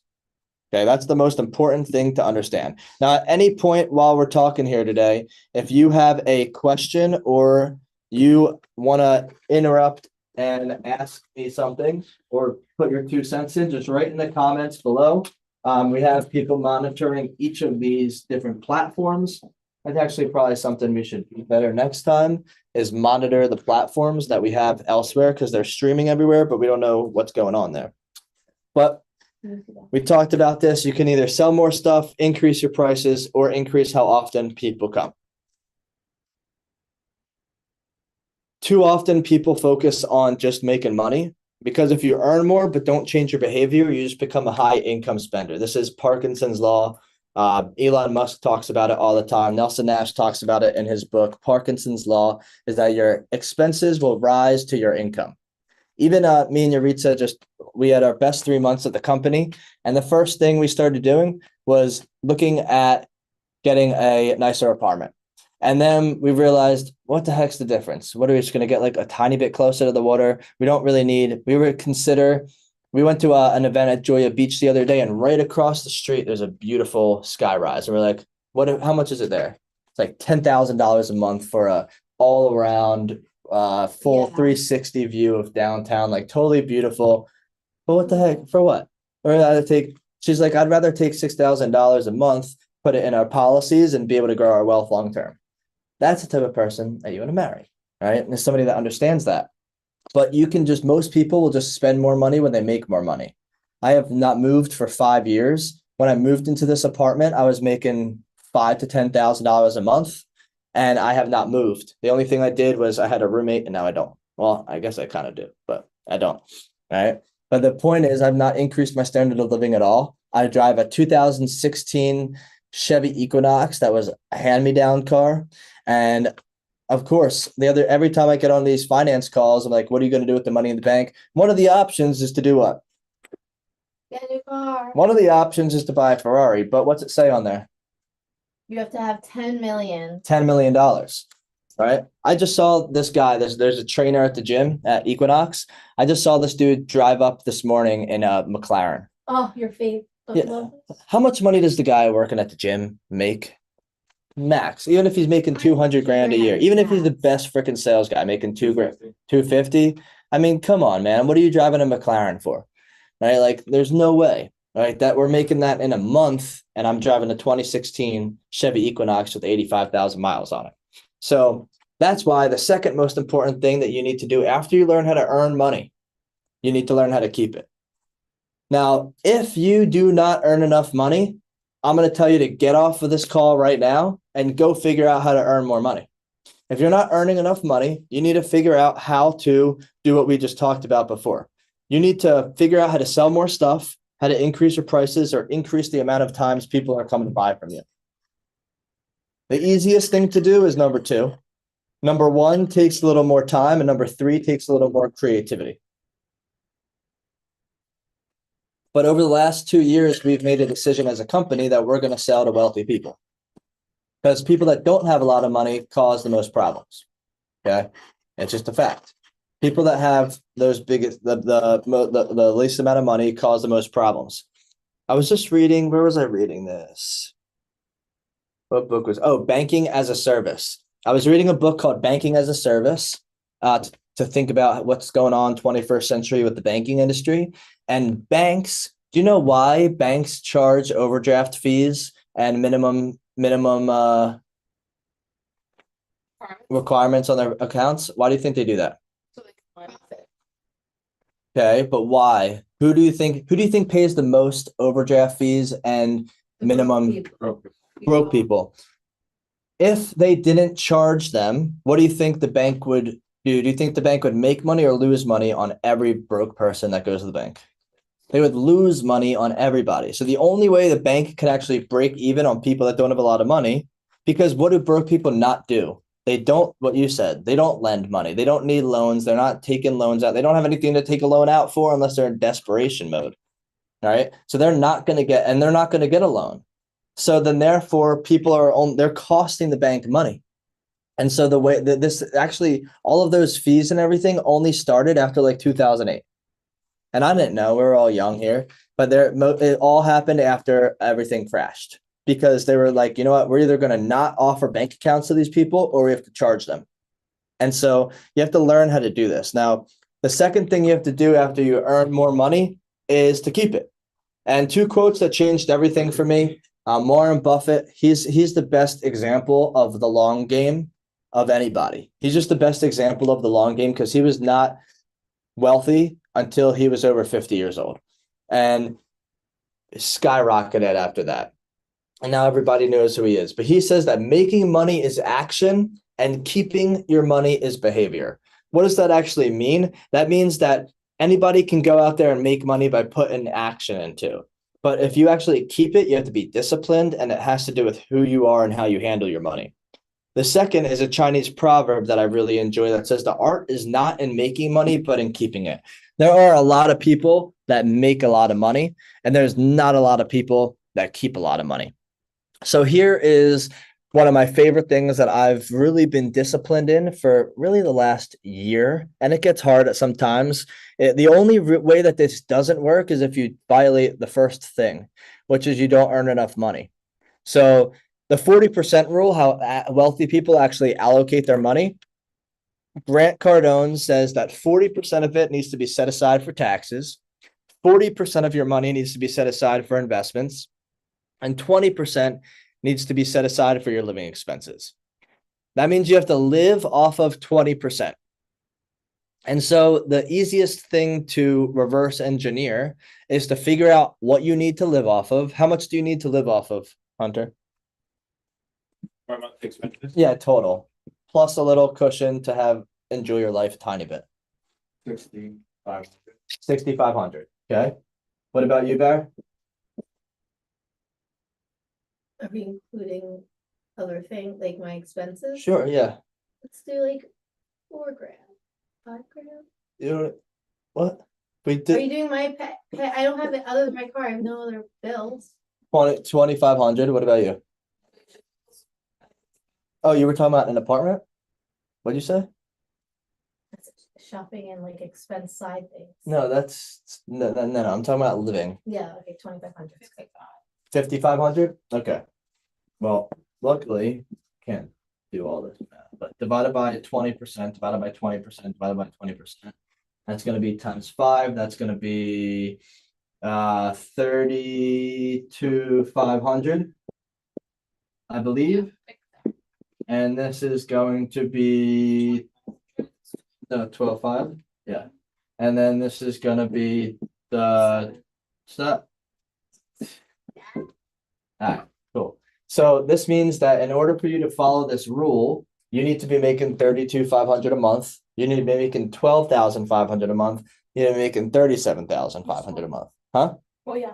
Okay, that's the most important thing to understand. Now, at any point while we're talking here today, if you have a question or you want to interrupt and ask me something or put your 2 cents in, just write in the comments below. We have people monitoring each of these different platforms. That's actually probably something we should do better next time, is monitor the platforms that we have elsewhere, because they're streaming everywhere, but we don't know what's going on there. But we talked about this. You can either sell more stuff, increase your prices, or increase how often people come. Too often people focus on just making money, Because if you earn more but don't change your behavior, you just become a high income spender. This is Parkinson's law. Elon Musk talks about it all the time. Nelson Nash talks about it in his book. Parkinson's law is that your expenses will rise to your income. Even me and Yaritza, we had our best 3 months at the company. And the first thing we started doing was looking at getting a nicer apartment. And then we realized, what the heck's the difference? What are we just going to get, like a tiny bit closer to the water? We don't really need, we went to an event at Joya Beach the other day, and right across the street, there's a beautiful sky rise. And we're like, how much is it there? It's like $10,000 a month for a all around full 360 view of downtown, like totally beautiful. But what the heck, for what? She's like, I'd rather take $6,000 a month, put it in our policies, and be able to grow our wealth long term. That's the type of person that you want to marry, right? And there's somebody that understands that. But most people will just spend more money when they make more money. I have not moved for 5 years. When I moved into this apartment, I was making $5,000 to $10,000 a month, and I have not moved. The only thing I did was I had a roommate, and now I don't. Well, I guess I kind of do, but I don't, right? But the point is, I've not increased my standard of living at all. I drive a 2016 Chevy Equinox that was a hand-me-down car. And of course, every time I get on these finance calls, I'm like, what are you going to do with the money in the bank? One of the options is to do what? Get a new car. One of the options is to buy a Ferrari, but what's it say on there? You have to have 10 million. $10 million, right? I just saw this guy, there's a trainer at the gym at Equinox. I just saw this dude drive up this morning in a McLaren. Oh, your favorite. Yeah. How much money does the guy working at the gym make? Max, even if he's making 200 grand a year, even if he's the best freaking sales guy making 250. I mean, come on, man. What are you driving a McLaren for? Right? Like, there's no way, right? That we're making that in a month, and I'm driving a 2016 Chevy Equinox with 85,000 miles on it. So that's why the second most important thing that you need to do after you learn how to earn money, you need to learn how to keep it. Now, if you do not earn enough money, I'm going to tell you to get off of this call right now and go figure out how to earn more money. If you're not earning enough money, you need to figure out how to do what we just talked about before. You need to figure out how to sell more stuff, how to increase your prices, or increase the amount of times people are coming to buy from you. The easiest thing to do is number 2. Number 1 takes a little more time, and number 3 takes a little more creativity. But over the last 2 years, we've made a decision as a company that we're going to sell to wealthy people, because people that don't have a lot of money cause the most problems. Okay, it's just a fact. People that have those biggest, the least amount of money cause the most problems. I was just reading. Where was I reading this? What book was? Oh, Banking as a Service. I was reading a book called Banking as a Service to think about what's going on 21st century with the banking industry. And banks, do you know why banks charge overdraft fees and minimum requirements on their accounts? Why do you think they do that? So they can profit. Okay, but why? Who do you think pays the most overdraft fees and minimum broke people? If they didn't charge them, what do you think the bank would do? Do you think the bank would make money or lose money on every broke person that goes to the bank? They would lose money on everybody. So the only way the bank can actually break even on people that don't have a lot of money, because what do broke people not do? They don't, what you said, they don't lend money. They don't need loans. They're not taking loans out. They don't have anything to take a loan out for unless they're in desperation mode. All right. So they're not going to get a loan. So then therefore they're costing the bank money. And so the way that this actually, all of those fees and everything only started after like 2008. And I didn't know, we were all young here, but it all happened after everything crashed, because they were like, you know what, we're either going to not offer bank accounts to these people or we have to charge them. And so you have to learn how to do this. Now, the second thing you have to do after you earn more money is to keep it. And 2 quotes that changed everything for me. Warren Buffett, he's the best example of the long game of anybody. He's just the best example of the long game, because he was not wealthy until he was over 50 years old, and skyrocketed after that. And now everybody knows who he is. But he says that making money is action and keeping your money is behavior. What does that actually mean? That means that anybody can go out there and make money by putting action into. But if you actually keep it, you have to be disciplined, and it has to do with who you are and how you handle your money. The second is a Chinese proverb that I really enjoy that says the art is not in making money, but in keeping it. There are a lot of people that make a lot of money, and there's not a lot of people that keep a lot of money. So here is one of my favorite things that I've really been disciplined in for really the last year, and it gets hard at sometimes. The only way that this doesn't work is if you violate the first thing, which is you don't earn enough money. So the 40% rule, how wealthy people actually allocate their money. Grant Cardone says that 40% of it needs to be set aside for taxes, 40% of your money needs to be set aside for investments, and 20% needs to be set aside for your living expenses. That means you have to live off of 20%. And so the easiest thing to reverse engineer is to figure out what you need to live off of. How much do you need to live off of, Hunter? For monthly expenses? Yeah, total. Plus a little cushion to enjoy your life a tiny bit. 6,500. 6,500. Okay. What about you, Bear? Are we including other things, like my expenses? Sure, yeah. Let's do like 4 grand, 5 grand. You what? We Are did you doing my pet? I don't have it other than my car. I have no other bills. 2,500. What about you? Oh, you were talking about an apartment? What'd you say? That's shopping and like expense side things. No, that's no. I'm talking about living. Yeah, okay, 2,500. 5,500? Okay. Well, luckily, can't do all this math, but divided by 20%, divided by 20%, divided by 20%. That's gonna be times 5. That's gonna be 32,500, I believe. And this is going to be no 12,500. Yeah. And then this is gonna be the stop. All right, cool. So this means that in order for you to follow this rule, you need to be making 32,500 a month. You need to be making 12,500 a month. You need to be making 37,500 a month. Huh? Well, yeah.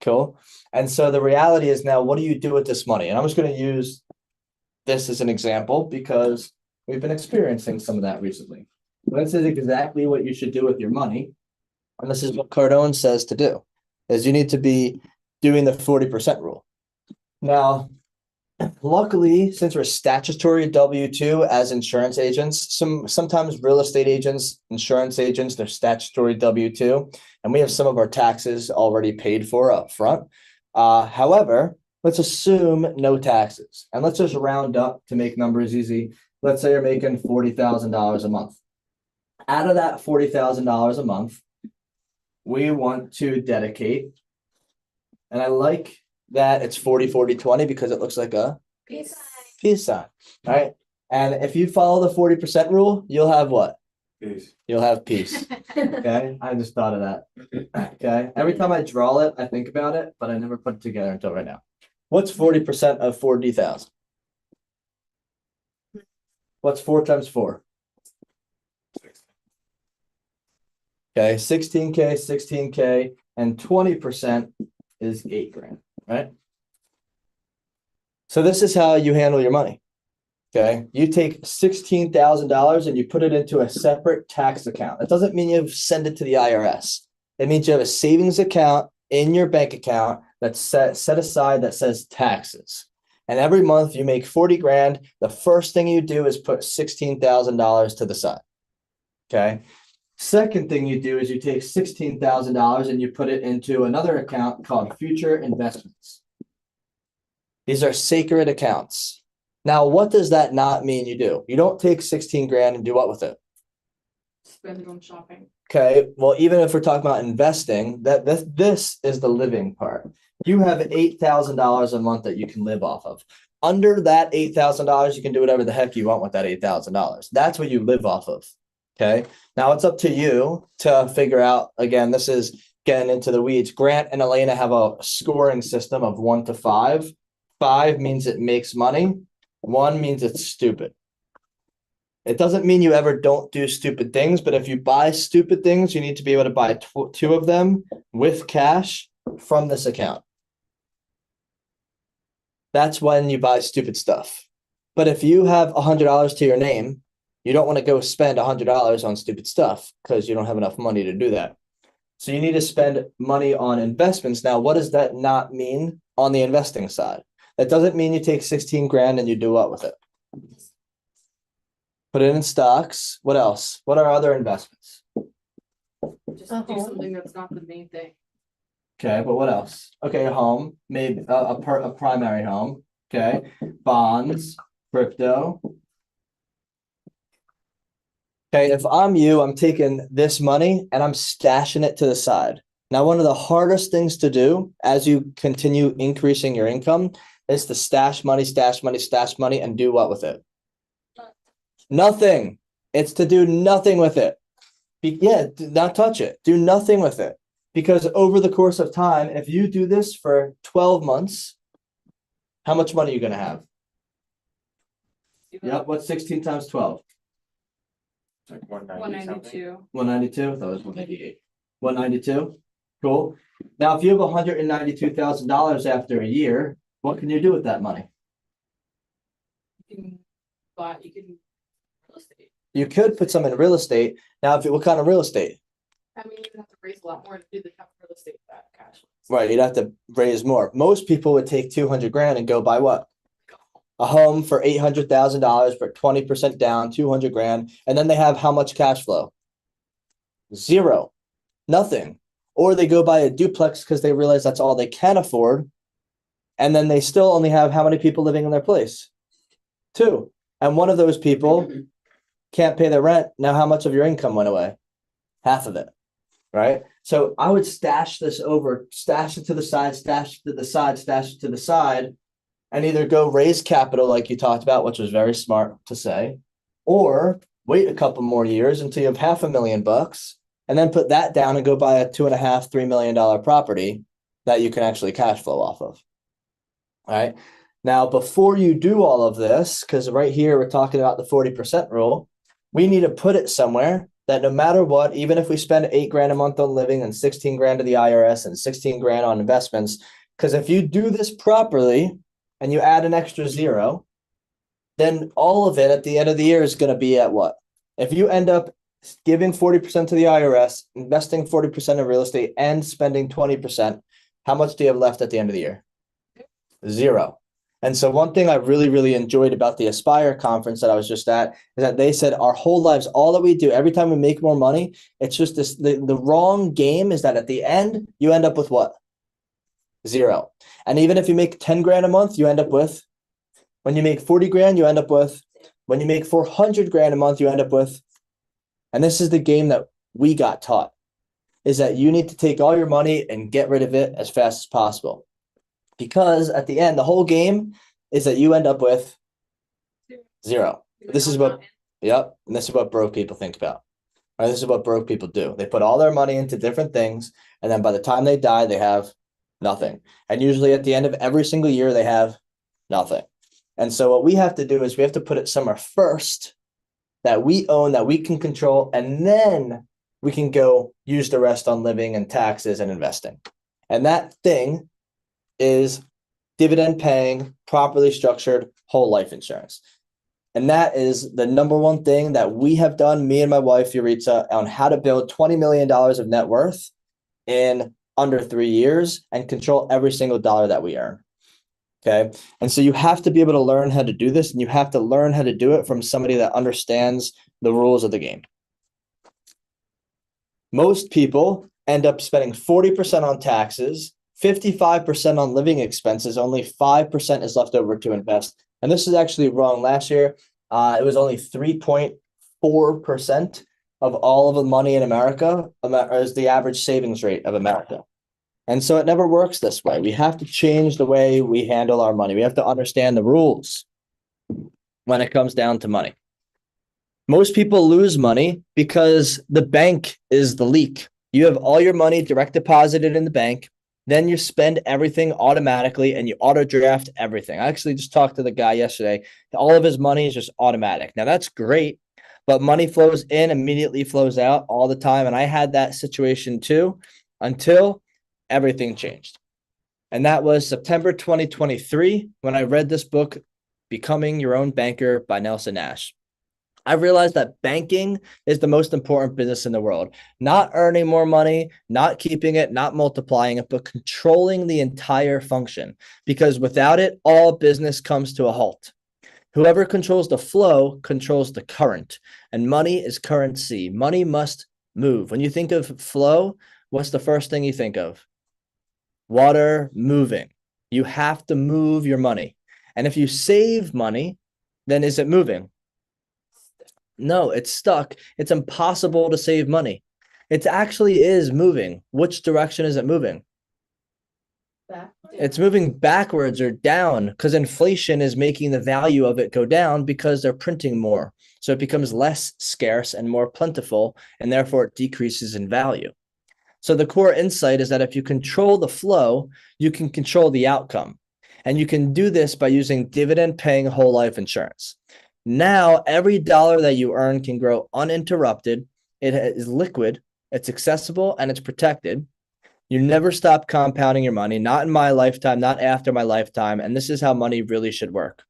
Cool. And so the reality is now, what do you do with this money? And I'm just going to use this as an example because we've been experiencing some of that recently. This is exactly what you should do with your money. And this is what Cardone says to do, is you need to be doing the 40% rule. Now, luckily, since we're statutory W-2 as insurance agents, sometimes real estate agents, insurance agents, they're statutory W-2, and we have some of our taxes already paid for up front. However, let's assume no taxes, and let's just round up to make numbers easy. Let's say you're making $40,000 a month. Out of that $40,000 a month, we want to dedicate, and I like that it's 40-40-20 because it looks like a Peace. peace sign. All right. And if you follow the 40% rule, you'll have what? Peace. You'll have peace. Okay. I just thought of that. Okay. Every time I draw it, I think about it, but I never put it together until right now. What's 40% of 40,000? What's 4 times 4? Okay. 16K, 16K, and 20% is 8 grand, right? So this is how you handle your money. Okay. You take $16,000 and you put it into a separate tax account. That doesn't mean you send it to the IRS. It means you have a savings account in your bank account that's set aside that says taxes. And every month you make 40 grand. The first thing you do is put $16,000 to the side. Okay. Second thing you do is you take $16,000 and you put it into another account called future investments. These are sacred accounts. Now, what does that not mean you do? You don't take 16 grand and do what with it? Spend it on shopping. Okay, well, even if we're talking about investing, this is the living part. You have $8,000 a month that you can live off of. Under that $8,000, you can do whatever the heck you want with that $8,000. That's what you live off of. Okay, now it's up to you to figure out. Again, this is getting into the weeds. Grant and Elena have a scoring system of 1 to 5. 5 means it makes money. 1 means it's stupid. It doesn't mean you ever don't do stupid things, but if you buy stupid things, you need to be able to buy two of them with cash from this account. That's when you buy stupid stuff. But if you have $100 to your name, you don't want to go spend $100 on stupid stuff because you don't have enough money to do that. So you need to spend money on investments. Now, what does that not mean on the investing side? That doesn't mean you take 16 grand and you do what with it? Put it in stocks. What else? What are other investments? Just do something that's not the main thing. Okay, but what else? Okay, a home, maybe a primary home. Okay, bonds, crypto. Okay, if I'm you, I'm taking this money and I'm stashing it to the side. Now, one of the hardest things to do as you continue increasing your income is to stash money, and do what with it? Nothing. It's to do nothing with it. Yeah, not touch it. Do nothing with it. Because over the course of time, if you do this for 12 months, how much money are you going to have? Yep, what's 16 times 12? It's like 190 something. 192. 192? I thought it was 188. 192? Cool. Now, if you have $192,000 after a year, what can you do with that money? You can real estate. You could put some in real estate. Now, what kind of real estate? I mean, you'd have to raise a lot more to do the type of real estate that cash. Right, you'd have to raise more. Most people would take 200 grand and go buy what? A home for $800,000 for 20% down, 200 grand. And then they have how much cash flow? Zero. Nothing. Or they go buy a duplex because they realize that's all they can afford. And then they still only have how many people living in their place? 2. And one of those people can't pay their rent. Now, how much of your income went away? Half of it. Right? So I would stash this over, stash it to the side, stash it to the side, stash it to the side, and either go raise capital like you talked about, which was very smart to say, or wait a couple more years until you have $500,000 and then put that down and go buy a $2.5–3 million property that you can actually cash flow off of. All right. Now, before you do all of this, because right here we're talking about the 40% rule, we need to put it somewhere that no matter what, even if we spend 8 grand a month on living and 16 grand to the IRS and 16 grand on investments, because if you do this properly and you add an extra 0, then all of it at the end of the year is going to be at what? If you end up giving 40% to the IRS, investing 40% in real estate, and spending 20%, how much do you have left at the end of the year? 0. And so one thing I really, really enjoyed about the Aspire conference that I was just at is that they said our whole lives, all that we do, every time we make more money, it's just this, the wrong game is that at the end, you end up with what? 0. And even if you make 10 grand a month, you end up with, when you make 40 grand, you end up with, when you make 400 grand a month, you end up with, and this is the game that we got taught, is that you need to take all your money and get rid of it as fast as possible. Because at the end, the whole game is that you end up with 0. This is what, yep, and this is what broke people think about. Right? This is what broke people do. They put all their money into different things, and then by the time they die, they have nothing. And usually at the end of every single year, they have nothing. And so what we have to do is we have to put it somewhere first that we own, that we can control, and then we can go use the rest on living and taxes and investing. And that thing is dividend paying, properly structured whole life insurance. And that is the number one thing that we have done, me and my wife, Yuritsa, on how to build $20 million of net worth in under 3 years and control every single dollar that we earn. Okay. And so you have to be able to learn how to do this, and you have to learn how to do it from somebody that understands the rules of the game. Most people end up spending 40% on taxes, 55% on living expenses, only 5% is left over to invest. And this is actually wrong. Last year, it was only 3.4% of all of the money in America is the average savings rate of America. And so it never works this way. We have to change the way we handle our money. We have to understand the rules when it comes down to money. Most people lose money because the bank is the leak. You have all your money direct deposited in the bank. Then you spend everything automatically and you auto draft everything. I actually just talked to the guy yesterday. All of his money is just automatic. Now that's great, but money flows in, immediately flows out all the time. And I had that situation too until everything changed. And that was September 2023 when I read this book, Becoming Your Own Banker by Nelson Nash. I realized that banking is the most important business in the world. Not earning more money, not keeping it, not multiplying it, but controlling the entire function. Because without it, all business comes to a halt. Whoever controls the flow controls the current, and money is currency. Money must move. When you think of flow, what's the first thing you think of? Water moving. You have to move your money. And if you save money, then is it moving? No, it's stuck. It's impossible to save money. It actually is moving. Which direction is it moving? It's moving backwards or down because inflation is making the value of it go down because they're printing more. So it becomes less scarce and more plentiful, and therefore it decreases in value. So the core insight is that if you control the flow, you can control the outcome. And you can do this by using dividend paying whole life insurance. Now, every dollar that you earn can grow uninterrupted. It is liquid, it's accessible, and it's protected. You never stop compounding your money, not in my lifetime, not after my lifetime. And this is how money really should work.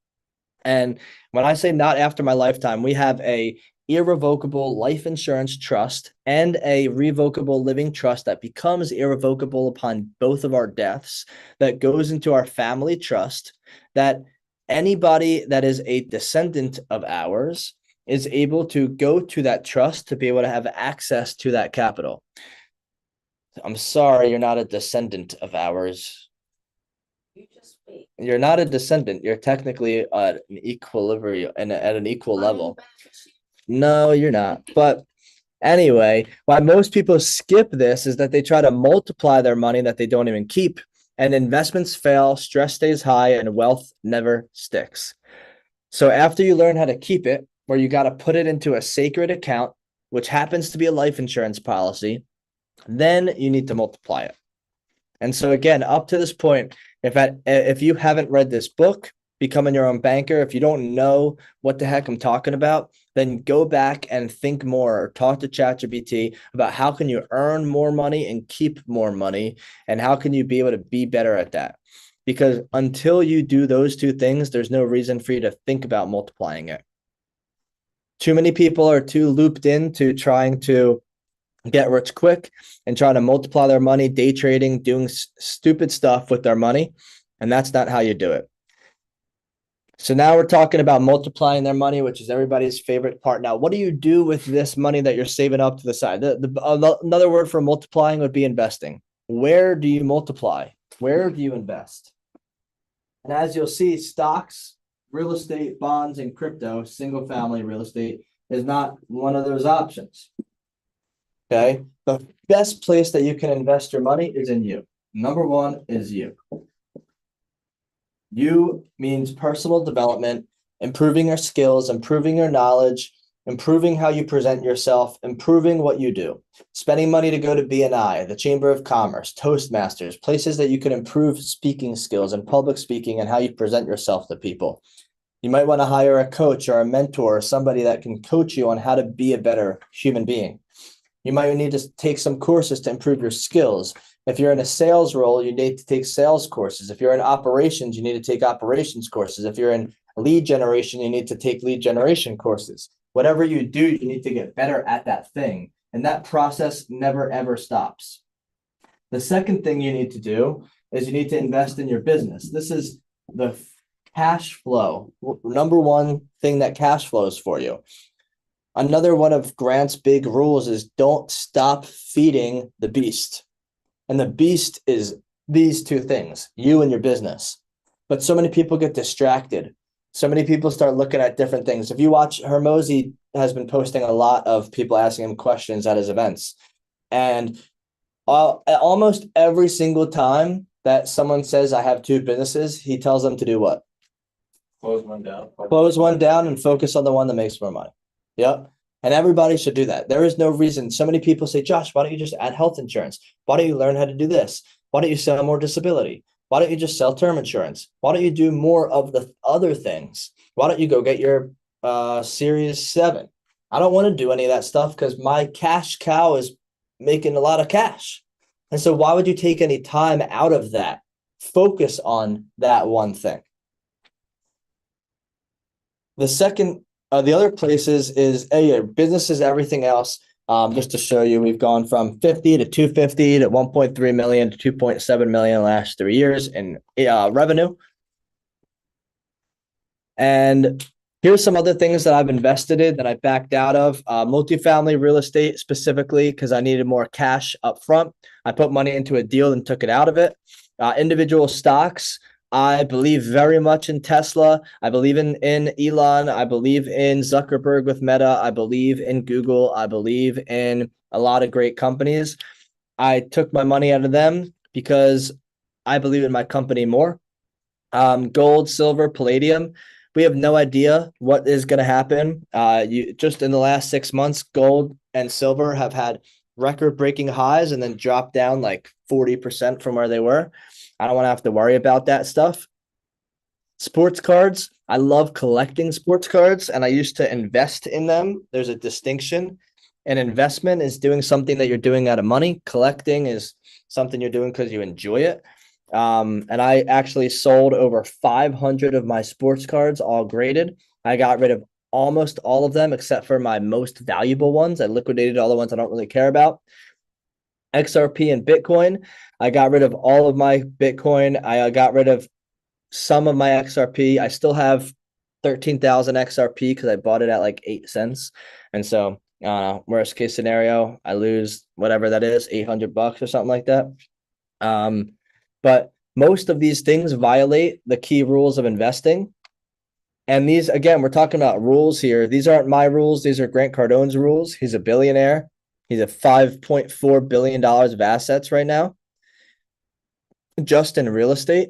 And when I say not after my lifetime, we have a irrevocable life insurance trust and a revocable living trust that becomes irrevocable upon both of our deaths, that goes into our family trust, that anybody that is a descendant of ours is able to go to that trust to be able to have access to that capital. I'm sorry, you're not a descendant of ours. You just wait. You're not a descendant. You're technically at an equilibrium and at an equal level. No, you're not. But anyway, why most people skip this is that they try to multiply their money that they don't even keep. And investments fail, stress stays high, and wealth never sticks. So after you learn how to keep it, where you got to put it into a sacred account, which happens to be a life insurance policy, then you need to multiply it. And so again, up to this point, if you haven't read this book, Becoming Your Own Banker, if you don't know what the heck I'm talking about, then go back and think more or talk to ChatGPT about how can you earn more money and keep more money, and how can you be able to be better at that. Because until you do those two things, there's no reason for you to think about multiplying it. Too many people are too looped into trying to get rich quick and trying to multiply their money, day trading, doing stupid stuff with their money. And that's not how you do it. So now we're talking about multiplying their money, which is everybody's favorite part. Now, what do you do with this money that you're saving up to the side? Another word for multiplying would be investing. Where do you multiply? Where do you invest? And as you'll see, stocks, real estate, bonds, and crypto, single family real estate, is not one of those options. Okay, the best place that you can invest your money is in you. Number one is you. You means personal development, improving your skills, improving your knowledge, improving how you present yourself, improving what you do. Spending money to go to BNI, the Chamber of Commerce, Toastmasters, places that you can improve speaking skills and public speaking and how you present yourself to people. You might want to hire a coach or a mentor or somebody that can coach you on how to be a better human being. You might need to take some courses to improve your skills. If you're in a sales role, you need to take sales courses. If you're in operations, you need to take operations courses. If you're in lead generation, you need to take lead generation courses. Whatever you do, you need to get better at that thing. And that process never, ever stops. The second thing you need to do is you need to invest in your business. This is the cash flow. Number one thing that cash flows for you. Another one of Grant's big rules is don't stop feeding the beast. And the beast is these two things, you and your business. But so many people get distracted. So many people start looking at different things. If you watch, Hermosi has been posting a lot of people asking him questions at his events. And almost every single time that someone says, I have two businesses, he tells them to do what? Close one down. Close one down and focus on the one that makes more money. Yep. And everybody should do that. There is no reason. So many people say, Josh, why don't you just add health insurance? Why don't you learn how to do this? Why don't you sell more disability? Why don't you just sell term insurance? Why don't you do more of the other things? Why don't you go get your Series 7? I don't want to do any of that stuff because my cash cow is making a lot of cash. And so why would you take any time out of that? Focus on that one thing. The other places is your business is everything else. Just to show you, we've gone from 50 to 250 to 1.3 million to 2.7 million last 3 years in revenue. And here's some other things that I've invested in that I backed out of. Multifamily real estate specifically because I needed more cash up front. I put money into a deal and took it out of it. Individual stocks. I believe very much in Tesla. I believe in Elon. I believe in Zuckerberg with Meta. I believe in Google. I believe in a lot of great companies. I took my money out of them because I believe in my company more. Gold, silver, palladium. We have no idea what is going to happen. You just in the last 6 months, gold and silver have had record-breaking highs and then dropped down like 40% from where they were. I don't want to have to worry about that stuff. Sports cards. I love collecting sports cards and I used to invest in them. There's a distinction. An investment is doing something that you're doing out of money. Collecting is something you're doing because you enjoy it. And I actually sold over 500 of my sports cards, all graded. I got rid of almost all of them except for my most valuable ones. I liquidated all the ones I don't really care about. XRP and Bitcoin. I got rid of all of my Bitcoin. I got rid of some of my XRP. I still have 13,000 XRP because I bought it at like 8 cents. And so, worst case scenario, I lose whatever that is, $800 or something like that. But most of these things violate the key rules of investing. And these, again, we're talking about rules here. These aren't my rules. These are Grant Cardone's rules. He's a billionaire. He's at $5.4 billion of assets right now, just in real estate.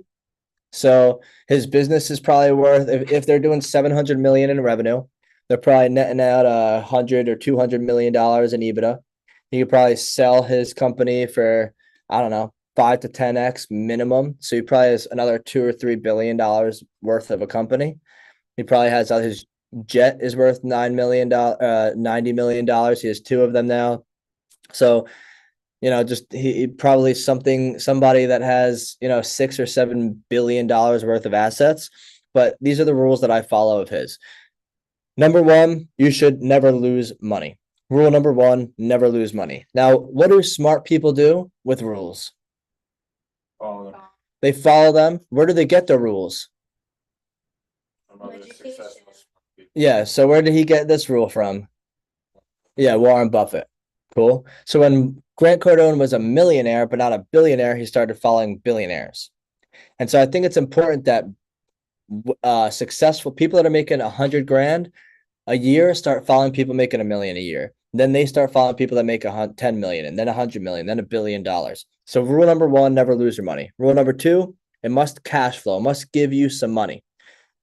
So his business is probably worth, if they're doing 700 million in revenue, they're probably netting out 100 or 200 million dollars in EBITDA. He could probably sell his company for, I don't know, 5 to 10x minimum. So he probably has another $2 or $3 billion worth of a company. He probably has his jet is worth $90 million. He has 2 of them now. So, just he probably somebody that has, $6 or $7 billion worth of assets. But these are the rules that I follow of his. Number 1, you should never lose money. Rule number 1, never lose money. Now, what do smart people do with rules? Follow them. They follow them. Where do they get the rules? From other successful people. Yeah. So where did he get this rule from? Yeah, Warren Buffett. Cool. So when Grant Cardone was a millionaire, but not a billionaire, he started following billionaires. And so I think it's important that successful people that are making 100 grand a year start following people making $1 million a year. Then they start following people that make 10 million and then 100 million, then $1 billion. So rule number 1, never lose your money. Rule number 2, it must cash flow, it must give you some money.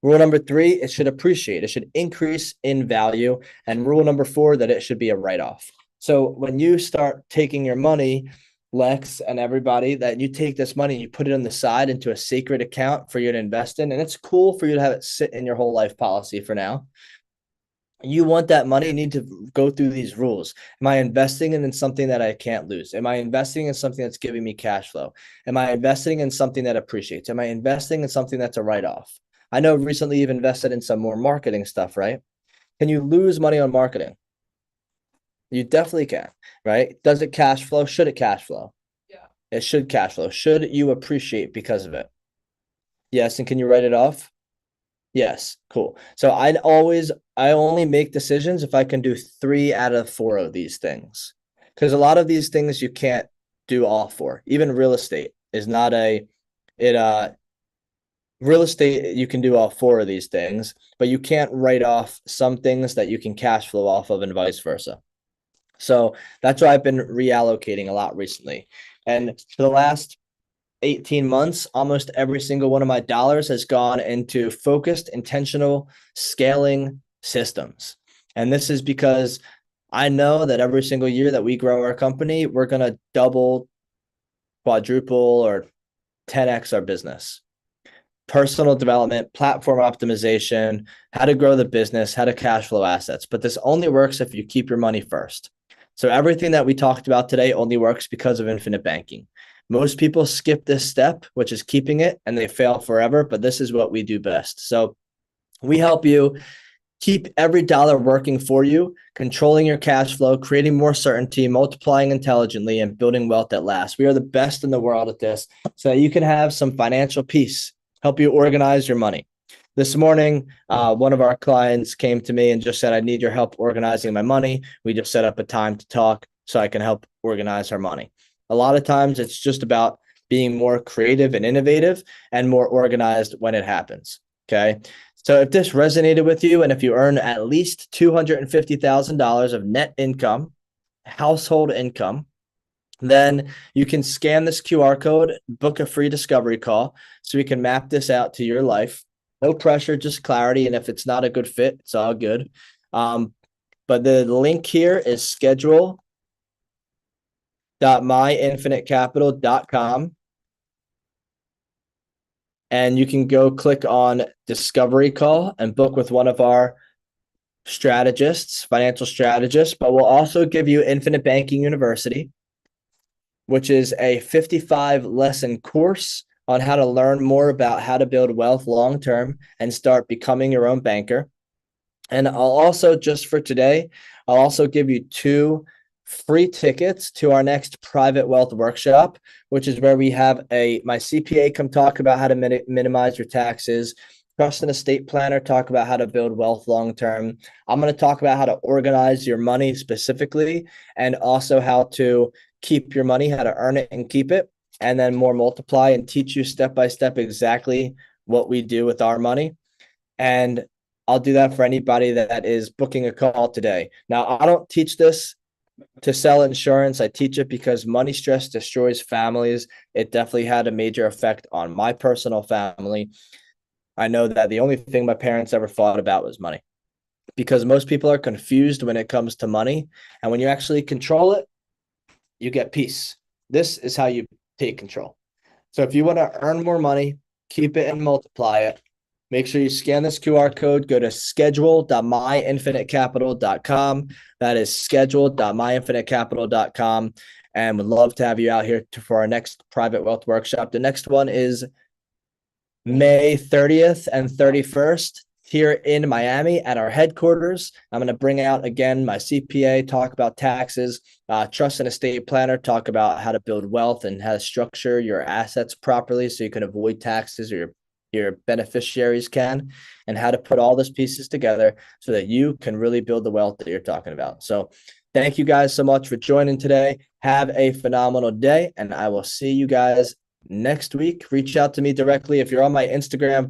Rule number 3, it should appreciate, it should increase in value. And rule number 4, that it should be a write-off. So when you start taking your money, Lex and everybody, that you take this money, you put it on the side into a sacred account for you to invest in, and it's cool for you to have it sit in your whole life policy for now. You want that money, you need to go through these rules. Am I investing in something that I can't lose? Am I investing in something that's giving me cash flow? Am I investing in something that appreciates? Am I investing in something that's a write-off? I know recently you've invested in some more marketing stuff, right? Can you lose money on marketing? You definitely can, right? Does it cash flow? Should it cash flow? Yeah. It should cash flow. Should you appreciate because of it? Yes. And can you write it off? Yes. Cool. So I only make decisions if I can do 3 out of 4 of these things. Because a lot of these things you can't do all 4. Even real estate is not real estate, you can do all 4 of these things, but you can't write off some things that you can cash flow off of and vice versa. So that's why I've been reallocating a lot recently. And for the last 18 months, almost every single one of my dollars has gone into focused, intentional scaling systems. And this is because I know that every single year that we grow our company, we're going to double, quadruple, or 10x our business. personal development, platform optimization, how to grow the business, how to cash flow assets. But this only works if you keep your money first. So everything that we talked about today only works because of infinite banking. Most people skip this step, which is keeping it, and they fail forever, but this is what we do best. So we help you keep every dollar working for you, controlling your cash flow, creating more certainty, multiplying intelligently, and building wealth that lasts. We are the best in the world at this so that you can have some financial peace, help you organize your money. This morning, one of our clients came to me and just said, I need your help organizing my money. We just set up a time to talk so I can help organize our money. A lot of times it's just about being more creative and innovative and more organized when it happens. Okay. So if this resonated with you, and if you earn at least $250,000 of net income, household income, then you can scan this QR code, book a free discovery call so we can map this out to your life. No pressure, just clarity. And if it's not a good fit, it's all good. But the link here is schedule.myinfinitecapital.com. And you can go click on discovery call and book with one of our strategists, financial strategists, but we'll also give you Infinite Banking University, which is a 55 lesson course on how to learn more about how to build wealth long-term and start becoming your own banker. And I'll also, just for today, I'll also give you 2 free tickets to our next private wealth workshop, which is where we have my CPA come talk about how to minimize your taxes, trust and estate planner talk about how to build wealth long-term. I'm going to talk about how to organize your money specifically, and also how to keep your money, how to earn it and keep it, and then more multiply, and teach you step-by-step exactly what we do with our money. And I'll do that for anybody that is booking a call today. Now, I don't teach this to sell insurance. I teach it because money stress destroys families. It definitely had a major effect on my personal family. I know that the only thing my parents ever thought about was money, because most people are confused when it comes to money. And when you actually control it, you get peace. This is how you take control. So if you want to earn more money, keep it and multiply it, make sure you scan this QR code, go to schedule.myinfinitecapital.com. That is schedule.myinfinitecapital.com. And would love to have you out here for our next private wealth workshop. The next one is May 30th and 31st here in Miami at our headquarters. I'm going to bring out again my CPA, talk about taxes, trust and estate planner, talk about how to build wealth and how to structure your assets properly so you can avoid taxes, or your beneficiaries can, and how to put all these pieces together so that you can really build the wealth that you're talking about. So thank you guys so much for joining today. Have a phenomenal day, and I will see you guys next week. Reach out to me directly if you're on my Instagram.